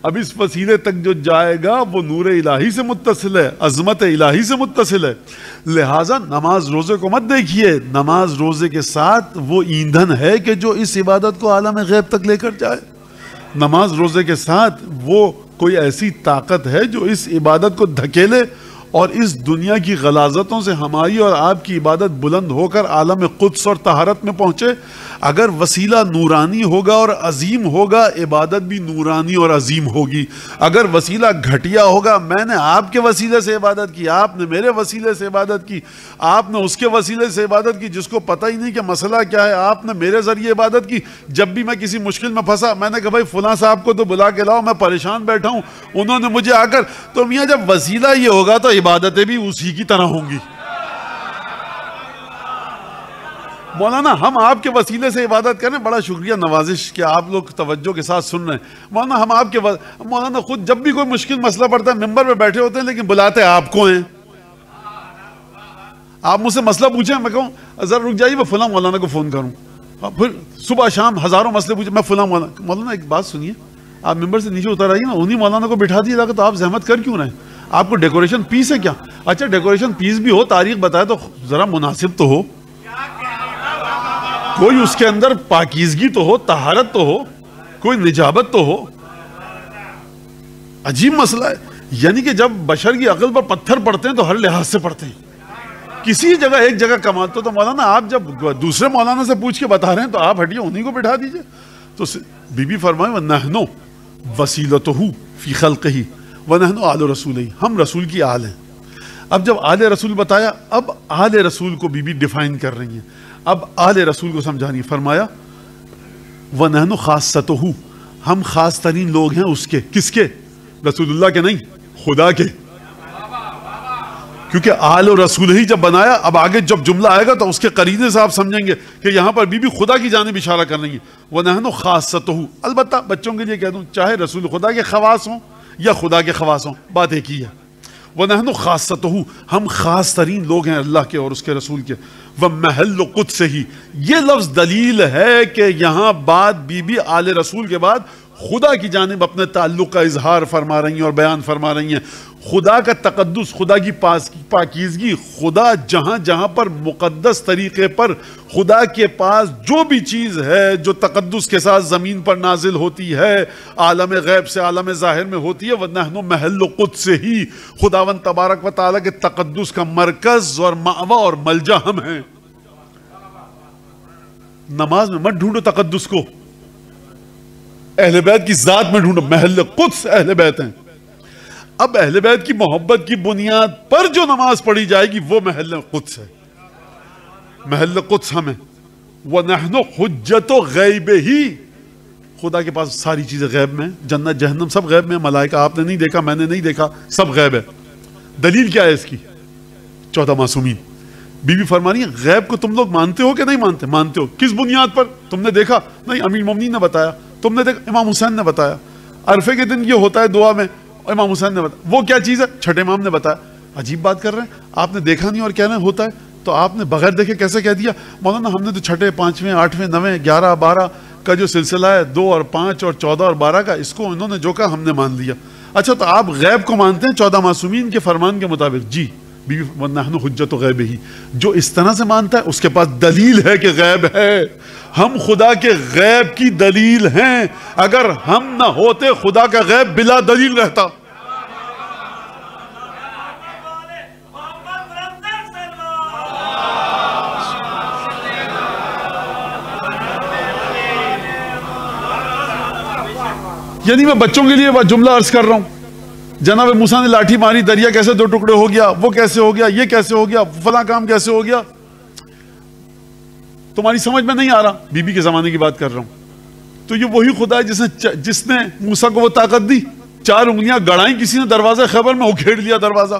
اب اس وسیلے تک جو جائے گا وہ نور الہی سے متصل ہے، عظمت الہی سے متصل ہے. لہٰذا نماز روزے کو مت دیکھیے، نماز روزے کے ساتھ وہ ایندھن ہے کہ جو اس عبادت کو عالم غیب تک لے کر جائے. نماز روزے کے ساتھ وہ کوئی ایسی طاقت ہے جو اس عبادت کو دھکیلے اور اس دنیا کی غلاظتوں سے ہماری اور آپ کی عبادت بلند ہو کر عالم قدس اور طہارت میں پہنچے. اگر وسیلہ نورانی ہوگا اور عظیم ہوگا، عبادت بھی نورانی اور عظیم ہوگی. اگر وسیلہ گھٹیا ہوگا، میں نے آپ کے وسیلے سے عبادت کی، آپ نے میرے وسیلے سے عبادت کی، آپ نے اس کے وسیلے سے عبادت کی جس کو پتہ ہی نہیں کہ مسئلہ کیا ہے، آپ نے میرے ذریعے عبادت کی. جب بھی میں کسی مشکل میں پھنسا، میں نے کہا بھائی فلاں صاحب کو تو بلا کے لاؤ، میں پریشان بیٹھا ہوں، انہوں نے مجھے آ کر. تو میاں جب وسیلہ یہ ہوگا تو عبادتیں بھی اسی کی طرح ہوں گی. مولانا ہم آپ کے وسیلے سے عبادت کریں، بڑا شکریہ، نوازش کہ آپ لوگ توجہ کے ساتھ سن رہے ہیں. مولانا ہم آپ کے مولانا خود جب بھی کوئی مشکل مسئلہ پڑتا ہے ممبر پہ بیٹھے ہوتے ہیں لیکن بلاتے آپ کو ہیں. آپ مجھ سے مسئلہ پوچھیں، میں کہوں ذرا رک جائیے میں فلاں مولانا کو فون کروں، پھر صبح شام ہزاروں مسئلے پوچھیں، میں فلاں مولانا ایک بات سنیے، آپ ممبر سے نیچے اتر آئیے نا، انہی مولانا کو بٹھا دیجیے گا. تو آپ زحمت کر کیوں رہے ہیں؟ آپ کو ڈیکوریشن پیس ہے کیا؟ اچھا ڈیکوریشن پیس بھی ہو، تاریخ بتائے تو ذرا مناسب تو ہو، کوئی اس کے اندر پاکیزگی تو ہو، طہارت تو ہو، کوئی نجابت تو ہو. عجیب مسئلہ ہے. یعنی کہ جب بشر کی عقل پر پتھر پڑتے ہیں تو ہر لحاظ سے پڑتے ہیں. کسی جگہ ایک جگہ کماتے تو مولانا آپ جب دوسرے مولانا سے پوچھ کے بتا رہے ہیں تو آپ ہٹیے انہی کو بٹھا دیجئے. تو بی بی فرمائے وَنَحْنُ وَسِيلَتُهُ فِي خَلْقِهِ وَنَحْنُ آلُ رَسُولِهِ، ہم رسول کی آل ہیں. اب جب آل رسول بتایا، اب آل رسول کو بی بی ڈیفائن کر رہی ہیں، اب آل رسول کو سمجھانی. فرمایا وَنَحْنُ خَاصَّتُهُ، ہم خاص ترین لوگ ہیں اس کے. کس کے؟ رسول اللہ کے نہیں، خدا کے. کیونکہ آل و رسول ہی جب بنایا، اب آگے جب جملہ آئے گا تو اس کے قرینے سے آپ سمجھیں گے کہ یہاں پر بی بی خدا کی جانب اشارہ کر رہی ہیں. وَنَحْنُ خَاصَّتُهُ، البتہ بچوں کے لیے کہہ دوں، چاہے رسول خدا کے خواص ہوں یا خدا کے خواص ہوں، بات ایک ہی ہے. وَنَحْنُ خَاصَّتُهُ، ہم خاص ترین لوگ ہیں اللہ کے اور اس کے رسول کے. وَمَحِلُّ قُدْسِهِ، یہ لفظ دلیل ہے کہ یہاں بات بی بی آل رسول کے بعد خدا کی جانب اپنے تعلق کا اظہار فرما رہی ہیں اور بیان فرما رہی ہیں. خدا کا تقدس، خدا کی پاکیزگی، خدا جہاں جہاں پر مقدس طریقے پر خدا کے پاس جو بھی چیز ہے جو تقدس کے ساتھ زمین پر نازل ہوتی ہے، عالم غیب سے عالم ظاہر میں ہوتی ہے. وَنَحْنُ مَحِلُّ قُدْسِهِ، خداوند تبارک و تعالیٰ کے تقدس کا مرکز اور مأویٰ اور ملجا ہم ہیں. نماز میں مت ڈھونڈو تقدس کو، اہل بیت کی ذات میں ڈھونڈو. محل قدس اہل بیت ہیں. اب اہل بیت کی محبت کی بنیاد پر جو نماز پڑھی جائے گی وہ محل قدس ہے. محل قدس ہمیں. وَنَحْنُ حُجَّتُ غَيْبِهِ، خدا کے پاس ساری چیزیں غیب میں، جنت جہنم سب غیب میں، ملائکہ آپ نے نہیں دیکھا، میں نے نہیں دیکھا، سب غیب ہے. دلیل کیا ہے اس کی؟ 14 معصومین. بی بی فرمانی غیب کو تم لوگ مانتے ہو کہ نہیں مانتے؟ مانتے ہو. کس بنیاد پر؟ تم نے دیکھا نہیں، امیر المومنین نے بتایا. تم نے دیکھا، امام حسین نے بتایا. عرفے کے دن یہ ہوتا ہے دعا میں، امام حسین نے بتایا. وہ کیا چیز ہے؟ چھٹے امام نے بتایا. عجیب بات کر رہے ہیں، آپ نے دیکھا نہیں اور کہہ رہے ہیں ہوتا ہے. تو آپ نے بغیر دیکھے کیسے کہہ دیا؟ مولانا ہم نے تو چھٹے، 5ویں، 8ویں، 9ویں، 11، 12 کا جو سلسلہ ہے، 2 اور 5 اور 14 اور 12 کا، اس کو انہوں نے جو کہا ہم نے مان لیا. اچھا تو آپ غیب کو مانتے ہیں 14 معصومین کے فرمان کے مطابق؟ جی. وَنَحْنُ حُجَّتُ غَيْبِهِ، جو اس طرح سے مانتا ہے اس کے پاس دلیل ہے کہ غیب ہے. ہم خدا کے غیب کی دلیل ہیں. اگر ہم نہ ہوتے خدا کا غیب بلا دلیل رہتا. یعنی میں بچوں کے لیے جملہ عرض کر رہا ہوں، جناب موسیٰ نے لاٹھی ماری، دریا کیسے 2 ٹکڑے ہو گیا، وہ کیسے ہو گیا، یہ کیسے ہو گیا، فلاں کام کیسے ہو گیا، تمہاری سمجھ میں نہیں آ رہا. بی بی کے زمانے کی بات کر رہا ہوں. تو یہ وہی خدا ہے جس نے موسیٰ کو وہ طاقت دی. 4 انگلیاں گڑائیں، کسی نے دروازہ خیبر میں اکھیڑ لیا دروازہ.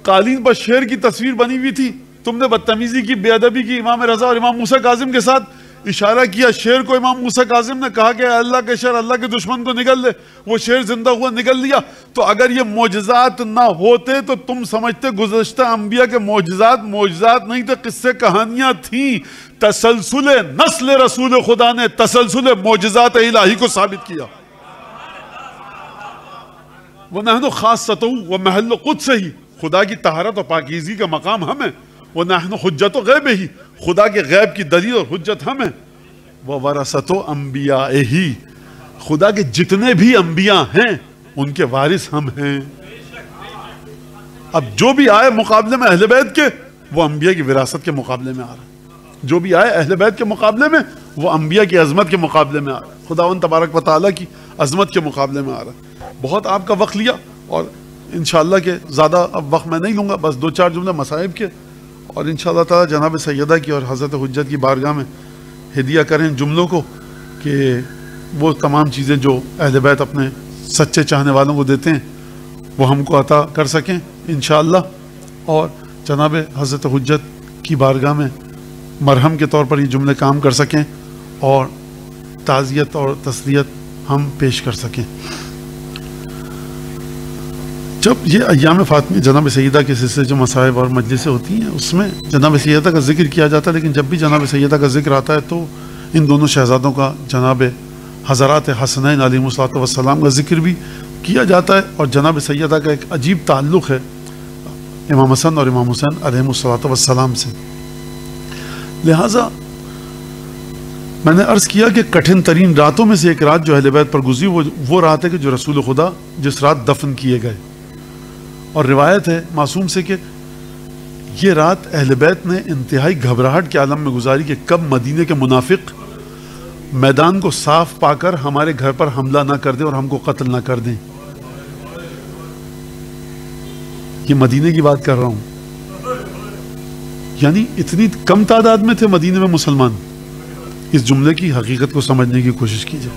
قالین پر شیر کی تصویر بنی ہوئی تھی، تم نے بدتمیزی کی، بے ادبی کی امام رضا اور امام موسیٰ کاظم کے ساتھ، اشارہ کیا شیر کو. امام موسیٰ کاظم نے کہا کہ اللہ کے شر، اللہ کے دشمن کو نگل لے. وہ شیر زندہ ہوا، نگل لیا. تو اگر یہ معجزات نہ ہوتے تو تم سمجھتے گزشتہ انبیاء کے معجزات نہیں تھے، قصے کہانیاں تھیں. تسلسل نسل رسول خدا نے تسلسل معجزات الہی کو ثابت کیا. وَنَحْنُ خَاصَّتُهُ وَمَحَلُّ قُدْسِهِ، خدا کی طہارت اور پاکیزگی کا مقام ہم ہیں. وَنَحْنُ حُجَّتُ غَیبِهِ، خدا کے غیب کی دلیل اور حجت ہم ہیں. وَوَرَثَتُ أَنْبِيَائِهِ، خدا کے جتنے بھی انبیاء ہیں ان کے وارث ہم ہیں. اب جو بھی آئے مقابلے میں اہل بیت کے، وہ انبیاء کی وراثت کے مقابلے میں آ رہا ہے. جو بھی آئے اہل بیت کے مقابلے میں، وہ انبیاء کی عظمت کے مقابلے میں آ رہا ہے، خداوند تبارک و تعالیٰ کی عظمت کے مقابلے میں آ رہا ہے. بہت آپ کا وقت لیا، اور انشاءاللہ کہ زیادہ اب وقت میں نہیں لوں گا، بس 2-4 جملے مصائب کے، اور انشاءاللہ تعالیٰ جناب سیدہ کی اور حضرت حجت کی بارگاہ میں ہدیہ کریں جملوں کو، کہ وہ تمام چیزیں جو اہل بیت اپنے سچے چاہنے والوں کو دیتے ہیں وہ ہم کو عطا کر سکیں انشاءاللہ، اور جناب حضرت حجت کی بارگاہ میں مرہم کے طور پر یہ جملے کام کر سکیں، اور تعزیت اور تسلیت ہم پیش کر سکیں. جب یہ ایام فاطمی جناب سیدہ کے سلسلے جو مصائب اور مجلسیں ہوتی ہیں اس میں جناب سیدہ کا ذکر کیا جاتا ہے، لیکن جب بھی جناب سیدہ کا ذکر آتا ہے تو ان دونوں شہزادوں کا جناب حضرات حسنین علیہ الصلوۃ والسلام کا ذکر بھی کیا جاتا ہے. اور جناب سیدہ کا ایک عجیب تعلق ہے امام حسن اور امام حسین علیہ الصلوۃ والسلام سے. لہٰذا میں نے عرض کیا کہ کٹھن ترین راتوں میں سے ایک رات جو اہل بیت پر گزری وہ رات ہے کہ جو رسول خدا جس رات دفن کیے گئے. اور روایت ہے معصوم سے کہ یہ رات اہل بیت نے انتہائی گھبراہٹ کے عالم میں گزاری کہ کب مدینے کے منافق میدان کو صاف پا کر ہمارے گھر پر حملہ نہ کر دیں اور ہم کو قتل نہ کر دیں. یہ مدینے کی بات کر رہا ہوں، یعنی اتنی کم تعداد میں تھے مدینے میں مسلمان. اس جملے کی حقیقت کو سمجھنے کی کوشش کیجئے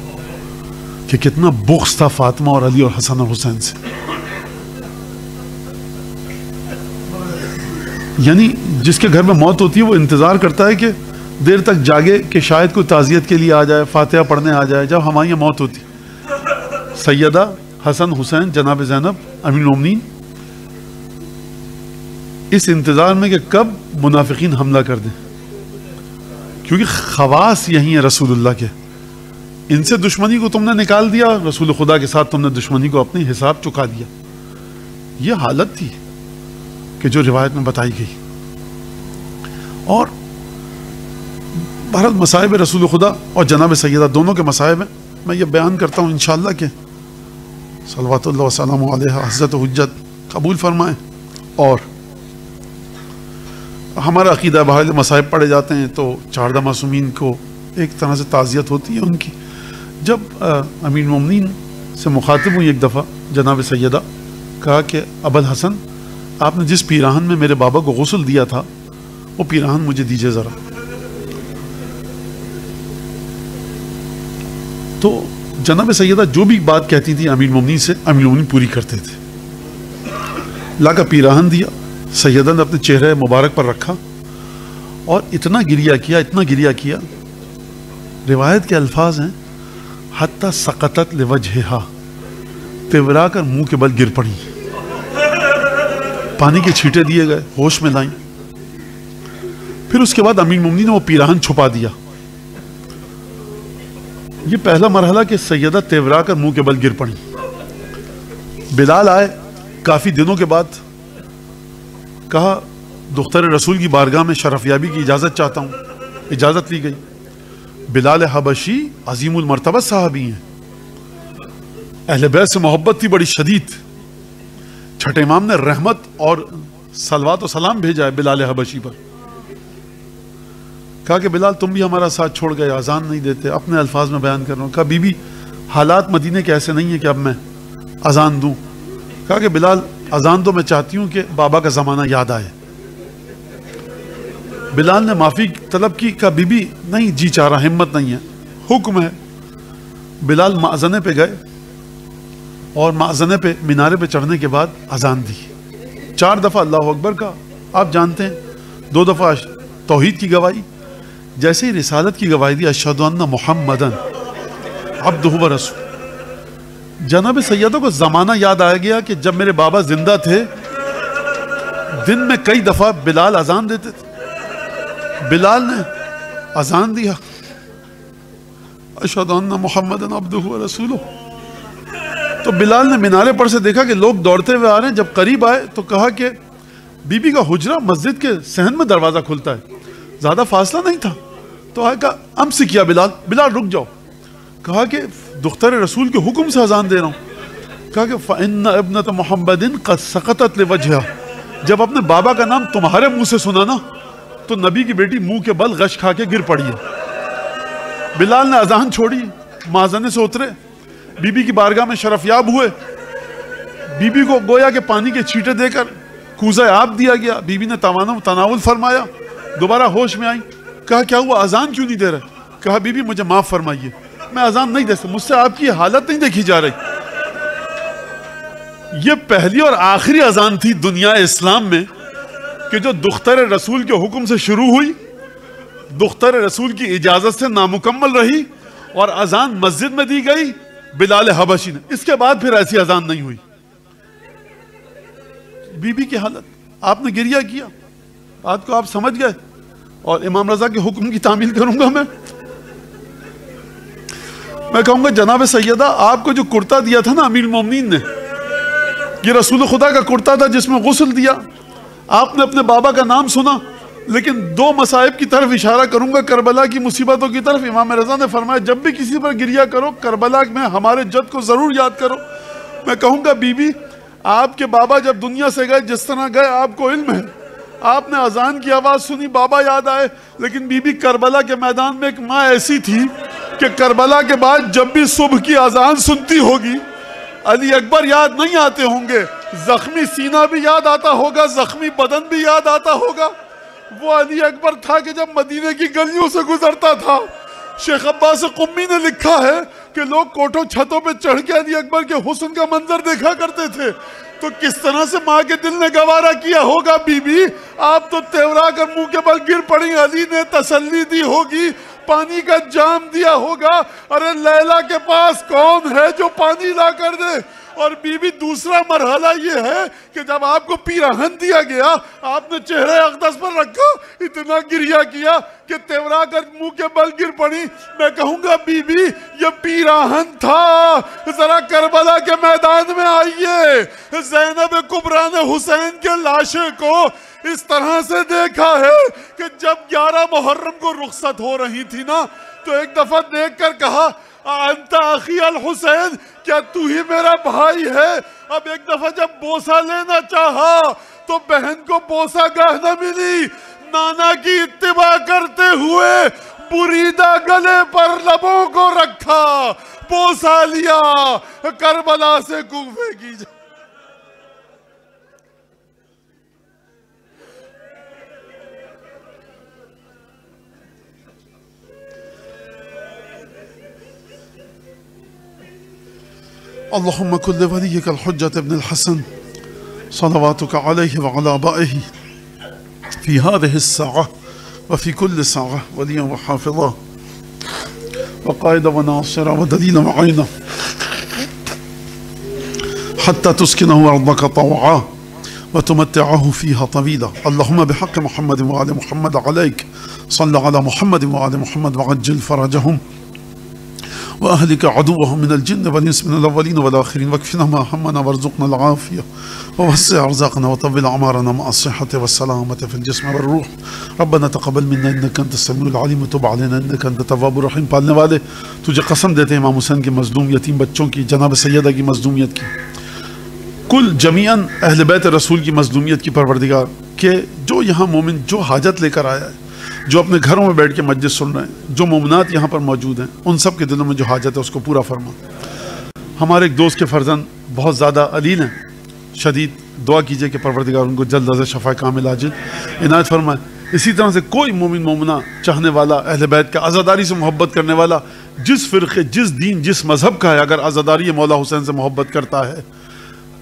کہ کتنا بغض تھا فاطمہ اور علی اور حسن اور حسین سے. یعنی جس کے گھر میں موت ہوتی ہے وہ انتظار کرتا ہے کہ دیر تک جاگے کہ شاید کوئی تعزیت کے لیے آ جائے، فاتحہ پڑھنے آ جائے. جب ہماری موت ہوتی، سیدہ حسن حسین جناب زینب امیر المومنین اس انتظار میں کہ کب منافقین حملہ کر دیں، کیونکہ خواص یہی ہیں رسول اللہ کے. ان سے دشمنی کو تم نے نکال دیا، رسول خدا کے ساتھ تم نے دشمنی کو اپنی حساب چکا دیا. یہ حالت تھی کہ جو روایت میں بتائی گئی. اور بہرحال مصائب رسول خدا اور جناب سیدہ دونوں کے مصائب ہیں. میں یہ بیان کرتا ہوں انشاءاللہ کہ صلوات اللہ وسلام علیہ حضرت حجت قبول فرمائیں. اور ہمارا عقیدہ بہرحال مصائب پڑے جاتے ہیں تو 14 معصومین کو ایک طرح سے تعزیت ہوتی ہے ان کی. جب امیر المومنین سے مخاطب ہوئی ایک دفعہ جناب سیدہ، کہا کہ ابوالحسن آپ نے جس پیراہن میں میرے بابا کو غسل دیا تھا وہ پیراہن مجھے دیجئے ذرا. تو جناب سیدہ جو بھی بات کہتی تھی امیر المومنین سے، امیر المومنین پوری کرتے تھے. لا کا پیراہن دیا، سیدہ نے اپنے چہرے مبارک پر رکھا اور اتنا گریہ کیا. روایت کے الفاظ ہیں حتی سقطت لوجہہا، تیورا کر منہ کے بل گر پڑی، پانی کے چھیٹے دیے گئے، ہوش میں لائیں. پھر اس کے بعد امیر المومنین نے وہ پیراہن چھپا دیا. یہ پہلا مرحلہ کہ سیدہ تیورا کر منہ کے بل گر پڑی. بلال آئے کافی دنوں کے بعد، کہا دختر رسول کی بارگاہ میں شرف یابی کی اجازت چاہتا ہوں. اجازت لی گئی. بلال حبشی عظیم المرتبہ صحابی ہیں، اہل بیت سے محبت تھی بڑی شدید. چھٹے امام نے رحمت اور صلوات و سلام بھیجا ہے بلال حبشی پر. کہا کہ بلال تم بھی ہمارا ساتھ چھوڑ گئے، اذان نہیں دیتے. اپنے الفاظ میں بیان کر رہا ہوں. کہا بی بی حالات مدینے کے ایسے نہیں ہیں کہ اب میں اذان دوں. کہا کہ بلال اذان تو میں چاہتی ہوں کہ بابا کا زمانہ یاد آئے. بلال نے معافی طلب کی. کہا بی بی نہیں جی چاہ رہا، ہمت نہیں ہے، حکم ہے. بلال مأذنے پہ گئے اور مأذنے پہ مینارے پہ چڑھنے کے بعد اذان دی. 4 دفعہ اللہ اکبر کا، آپ جانتے ہیں 2 دفعہ توحید کی گواہی. جیسے ہی رسالت کی گواہی دی، اشہد ان محمدن عبدہ و رسول. جناب سیدہ کو زمانہ یاد آ گیا کہ جب میرے بابا زندہ تھے دن میں کئی دفعہ بلال اذان دیتے تھے. بلال نے اذان دیا، اشہد ان محمدن عبدہ و رسولہ. تو تو بلال نے مینارے پر سے دیکھا کہ لوگ دوڑتے ہوئے آ رہے ہیں. جب قریب آئے تو کہا کہ بی بی کا حجرہ مسجد کے صحن میں دروازہ کھلتا ہے, زیادہ فاصلہ نہیں تھا. تو آئے کہا ام سے کیا بلال رک جاؤ. کہا کہ دختر رسول کے حکم سے اذان دے رہا ہوں. کہا کہ فَإِنَّ ابْنَةَ مُحَمَّدٍ قَدْ سَقَطَتْ لِوَجْهِهَا, جب اپنے بابا کا نام تمہارے منہ سے سنا نا تو نبی کی بیٹی منہ کے بل غش کھا کے گر پڑی ہے. بلال نے اذان چھوڑی, مازنے سے اترے, بی بی کی بارگاہ میں شرف یاب ہوئے. بی بی کو گویا کہ پانی کے چھیٹے دے کر کوزہ آب دیا گیا. بی بی نے تناول فرمایا, دوبارہ ہوش میں آئی. کہا کیا ہوا, اذان کیوں نہیں دے رہے؟ کہا بی بی مجھے معاف فرمائیے, میں اذان نہیں دے سکتا, مجھ سے آپ کی حالت نہیں دیکھی جا رہی. یہ پہلی اور آخری اذان تھی دنیا اسلام میں کہ جو دختر رسول کے حکم سے شروع ہوئی, دختر رسول کی اجازت سے نامکمل رہی, اور اذان مسجد میں دی گئی بلال حبشی نے. اس کے بعد پھر ایسی اذان نہیں ہوئی. بی بی کی حالت, آپ نے گریہ کیا, بات کو آپ سمجھ گئے, اور امام رضا کے حکم کی تعمیل کروں گا میں کہوں گا جناب سیدہ آپ کو جو کرتا دیا تھا نا امیر المومنین نے, یہ رسول خدا کا کرتا تھا جس میں غسل دیا. آپ نے اپنے بابا کا نام سنا, لیکن دو مصائب کی طرف اشارہ کروں گا, کربلا کی مصیبتوں کی طرف. امام رضا نے فرمایا جب بھی کسی پر گریہ کرو کربلا میں ہمارے جد کو ضرور یاد کرو. میں کہوں گا بی بی آپ کے بابا جب دنیا سے گئے جس طرح گئے آپ کو علم ہے, آپ نے اذان کی آواز سنی, بابا یاد آئے, لیکن بی بی کربلا کے میدان میں ایک ماں ایسی تھی کہ کربلا کے بعد جب بھی صبح کی اذان سنتی ہوگی علی اکبر یاد نہیں آتے ہوں گے, زخمی سینہ بھی یاد آتا ہوگا, زخمی بدن بھی یاد آتا ہوگا. وہ علی اکبر تھا کہ جب مدینے کی گلیوں سے گزرتا تھا, شیخ عباس قمی نے لکھا ہے کہ لوگ کوٹھوں چھتوں پہ چڑھ کے علی اکبر کے حسن کا منظر دیکھا کرتے تھے. تو کس طرح سے ماں کے دل نے گوارا کیا ہوگا بی بی, آپ تو تیورا کر منہ کے بل گر پڑی, علی نے تسلی دی ہوگی, پانی کا جام دیا ہوگا, ارے لیلا کے پاس کون ہے جو پانی لا کر دے. اور بی بی دوسرا مرحلہ یہ ہے کہ جب آپ کو پیراہن دیا گیا آپ نے چہرے اقدس پر رکھا, اتنا گریہ کیا کہ تیورا کر منہ کے بل گر پڑی. میں کہوں گا بی بی یہ پیراہن تھا, ذرا کربلا کے میدان میں آئیے. زینب کبریٰ نے حسین کے لاشے کو اس طرح سے دیکھا ہے کہ جب 11 محرم کو رخصت ہو رہی تھی نا تو ایک دفعہ دیکھ کر کہا انت اخی الحسین, کیا تو ہی میرا بھائی ہے؟ اب ایک دفعہ جب بوسہ لینا چاہا تو بہن کو بوسہ گاہ نہ ملی, نانا کی اتباع کرتے ہوئے بریدہ گلے پر لبوں کو رکھا, بوسہ لیا, کربلا سے کوفے کی اللهم كن لوليك الحجة ابن الحسن صلواتك عليه وعلى آبائه في هذه الساعة وفي كل ساعة وليا وحافظا وقائدا وناصرا ودليلا وعينا حتى تسكنه أرضك طوعا وتمتعه فيها طويلا. اللهم بحق محمد وآل محمد عليك صل على محمد وآل محمد وعجل فرجهم وأهلك عدوهم من الجن والإنس من الأولين والآخرين, واكفنا ما همنا وارزقنا العافية ووسع أرزاقنا وطول أعمارنا مع الصحة والسلامة في الجسم والروح. ربنا تقبل منا إنك أنت السميع العليم وتب علينا إنك أنت التواب الرحيم. پالنے والے تجھے قسم دیتے ہیں امام حسین کے مظلوم یتیم بچوں کی, جناب سیدہ کی مظلومیت کی, کل جمیعاً اہل بیت رسول کی مظلومیت کی پروردگار, کہ جو یہاں مومن جو حاجت لے کر آیا ہے, جو اپنے گھروں میں بیٹھ کے مجلس سن رہے ہیں, جو مومنات یہاں پر موجود ہیں, ان سب کے دلوں میں جو حاجت ہے اس کو پورا فرما. ہمارے ایک دوست کے فرزند بہت زیادہ علیل ہیں, شدید دعا کیجئے کہ پروردگار ان کو جلد از شفا کامل عاجل عنایت فرمائے. اسی طرح سے کوئی مومن مومنہ چاہنے والا, اہل بیت کا عزاداری سے محبت کرنے والا, جس فرقے, جس دین, جس مذہب کا ہے, اگر عزاداری مولا حسین سے محبت کرتا ہے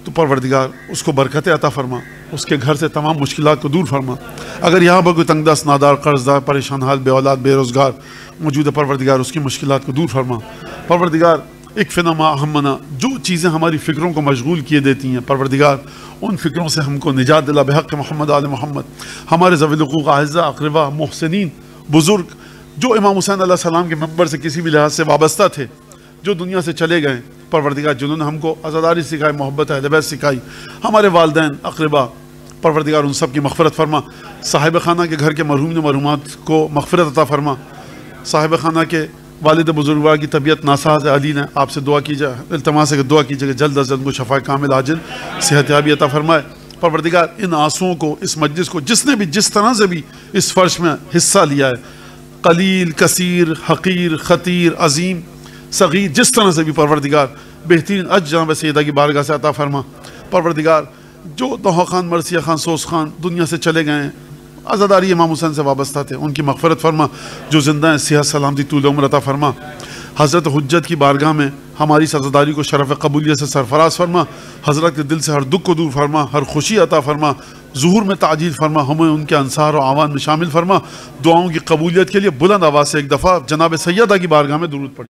تو پروردگار اس کو برکتیں عطا فرما, اس کے گھر سے تمام مشکلات کو دور فرما. اگر یہاں پر کوئی تنگ دست, نادار, قرض دار, پریشان حال, بے اولاد, بے روزگار موجود ہے, پروردگار اس کی مشکلات کو دور فرما. پروردگار اکفنا ما اہمنا, جو چیزیں ہماری فکروں کو مشغول کیے دیتی ہیں, پروردگار ان فکروں سے ہم کو نجات دلا بحق محمد آل محمد. ہمارے ذوی الحقوق, اعزاء, اقربا, محسنین, بزرگ جو امام حسین علیہ السلام کے منبر سے کسی بھی لحاظ سے وابستہ تھے, جو دنیا سے چلے گئے پروردگار، جنہوں نے ہم کو عزاداری سکھائی، محبت اہل بیت سکھائی، ہمارے والدین اقربا، پروردگار ان سب کی مغفرت فرما، صاحب خانہ کے گھر کے مرحوم و مرحومات کو مغفرت عطا فرما، صاحب خانہ کے والد بزرگوار کی طبیعت ناساز علی نے، آپ سے دعا کیجیے، التماس ہے کہ دعا کیجیے کہ جلد از جلد کو شفا کامل عاجل صحت یابی عطا فرمائے۔ پروردگار ان آنسوؤں کو، اس مجلس کو، جس نے بھی جس طرح سے بھی اس فرش میں حصہ لیا ہے، قلیل، کثیر، حقیر، خطیر، عظیم، صغیر، جس طرح سے بھی پروردگار بہترین اجر جناب سیدہ کی بارگاہ سے عطا فرما۔ پروردگار جو دوحہ خان، مرثیہ خان، سوس خان دنیا سے چلے گئے ہیں، عزاداری امام حسین سے وابستہ تھے، ان کی مغفرت فرما، جو زندہ ہیں صحت سلامتی طول عمر عطا فرما۔ حضرت حجت کی بارگاہ میں ہماری عزاداری کو شرف قبولیت سے سرفراز فرما، حضرت کے دل سے ہر دکھ کو دور فرما، ہر خوشی عطا فرما، ظہور میں تعجیل فرما، ہمیں ان کے انصار و اعوان میں شامل فرما۔ دعاؤں کی قبولیت کے لیے بلند آواز سے ایک دفعہ جناب سیدہ کی بارگاہ میں درود پڑھیں۔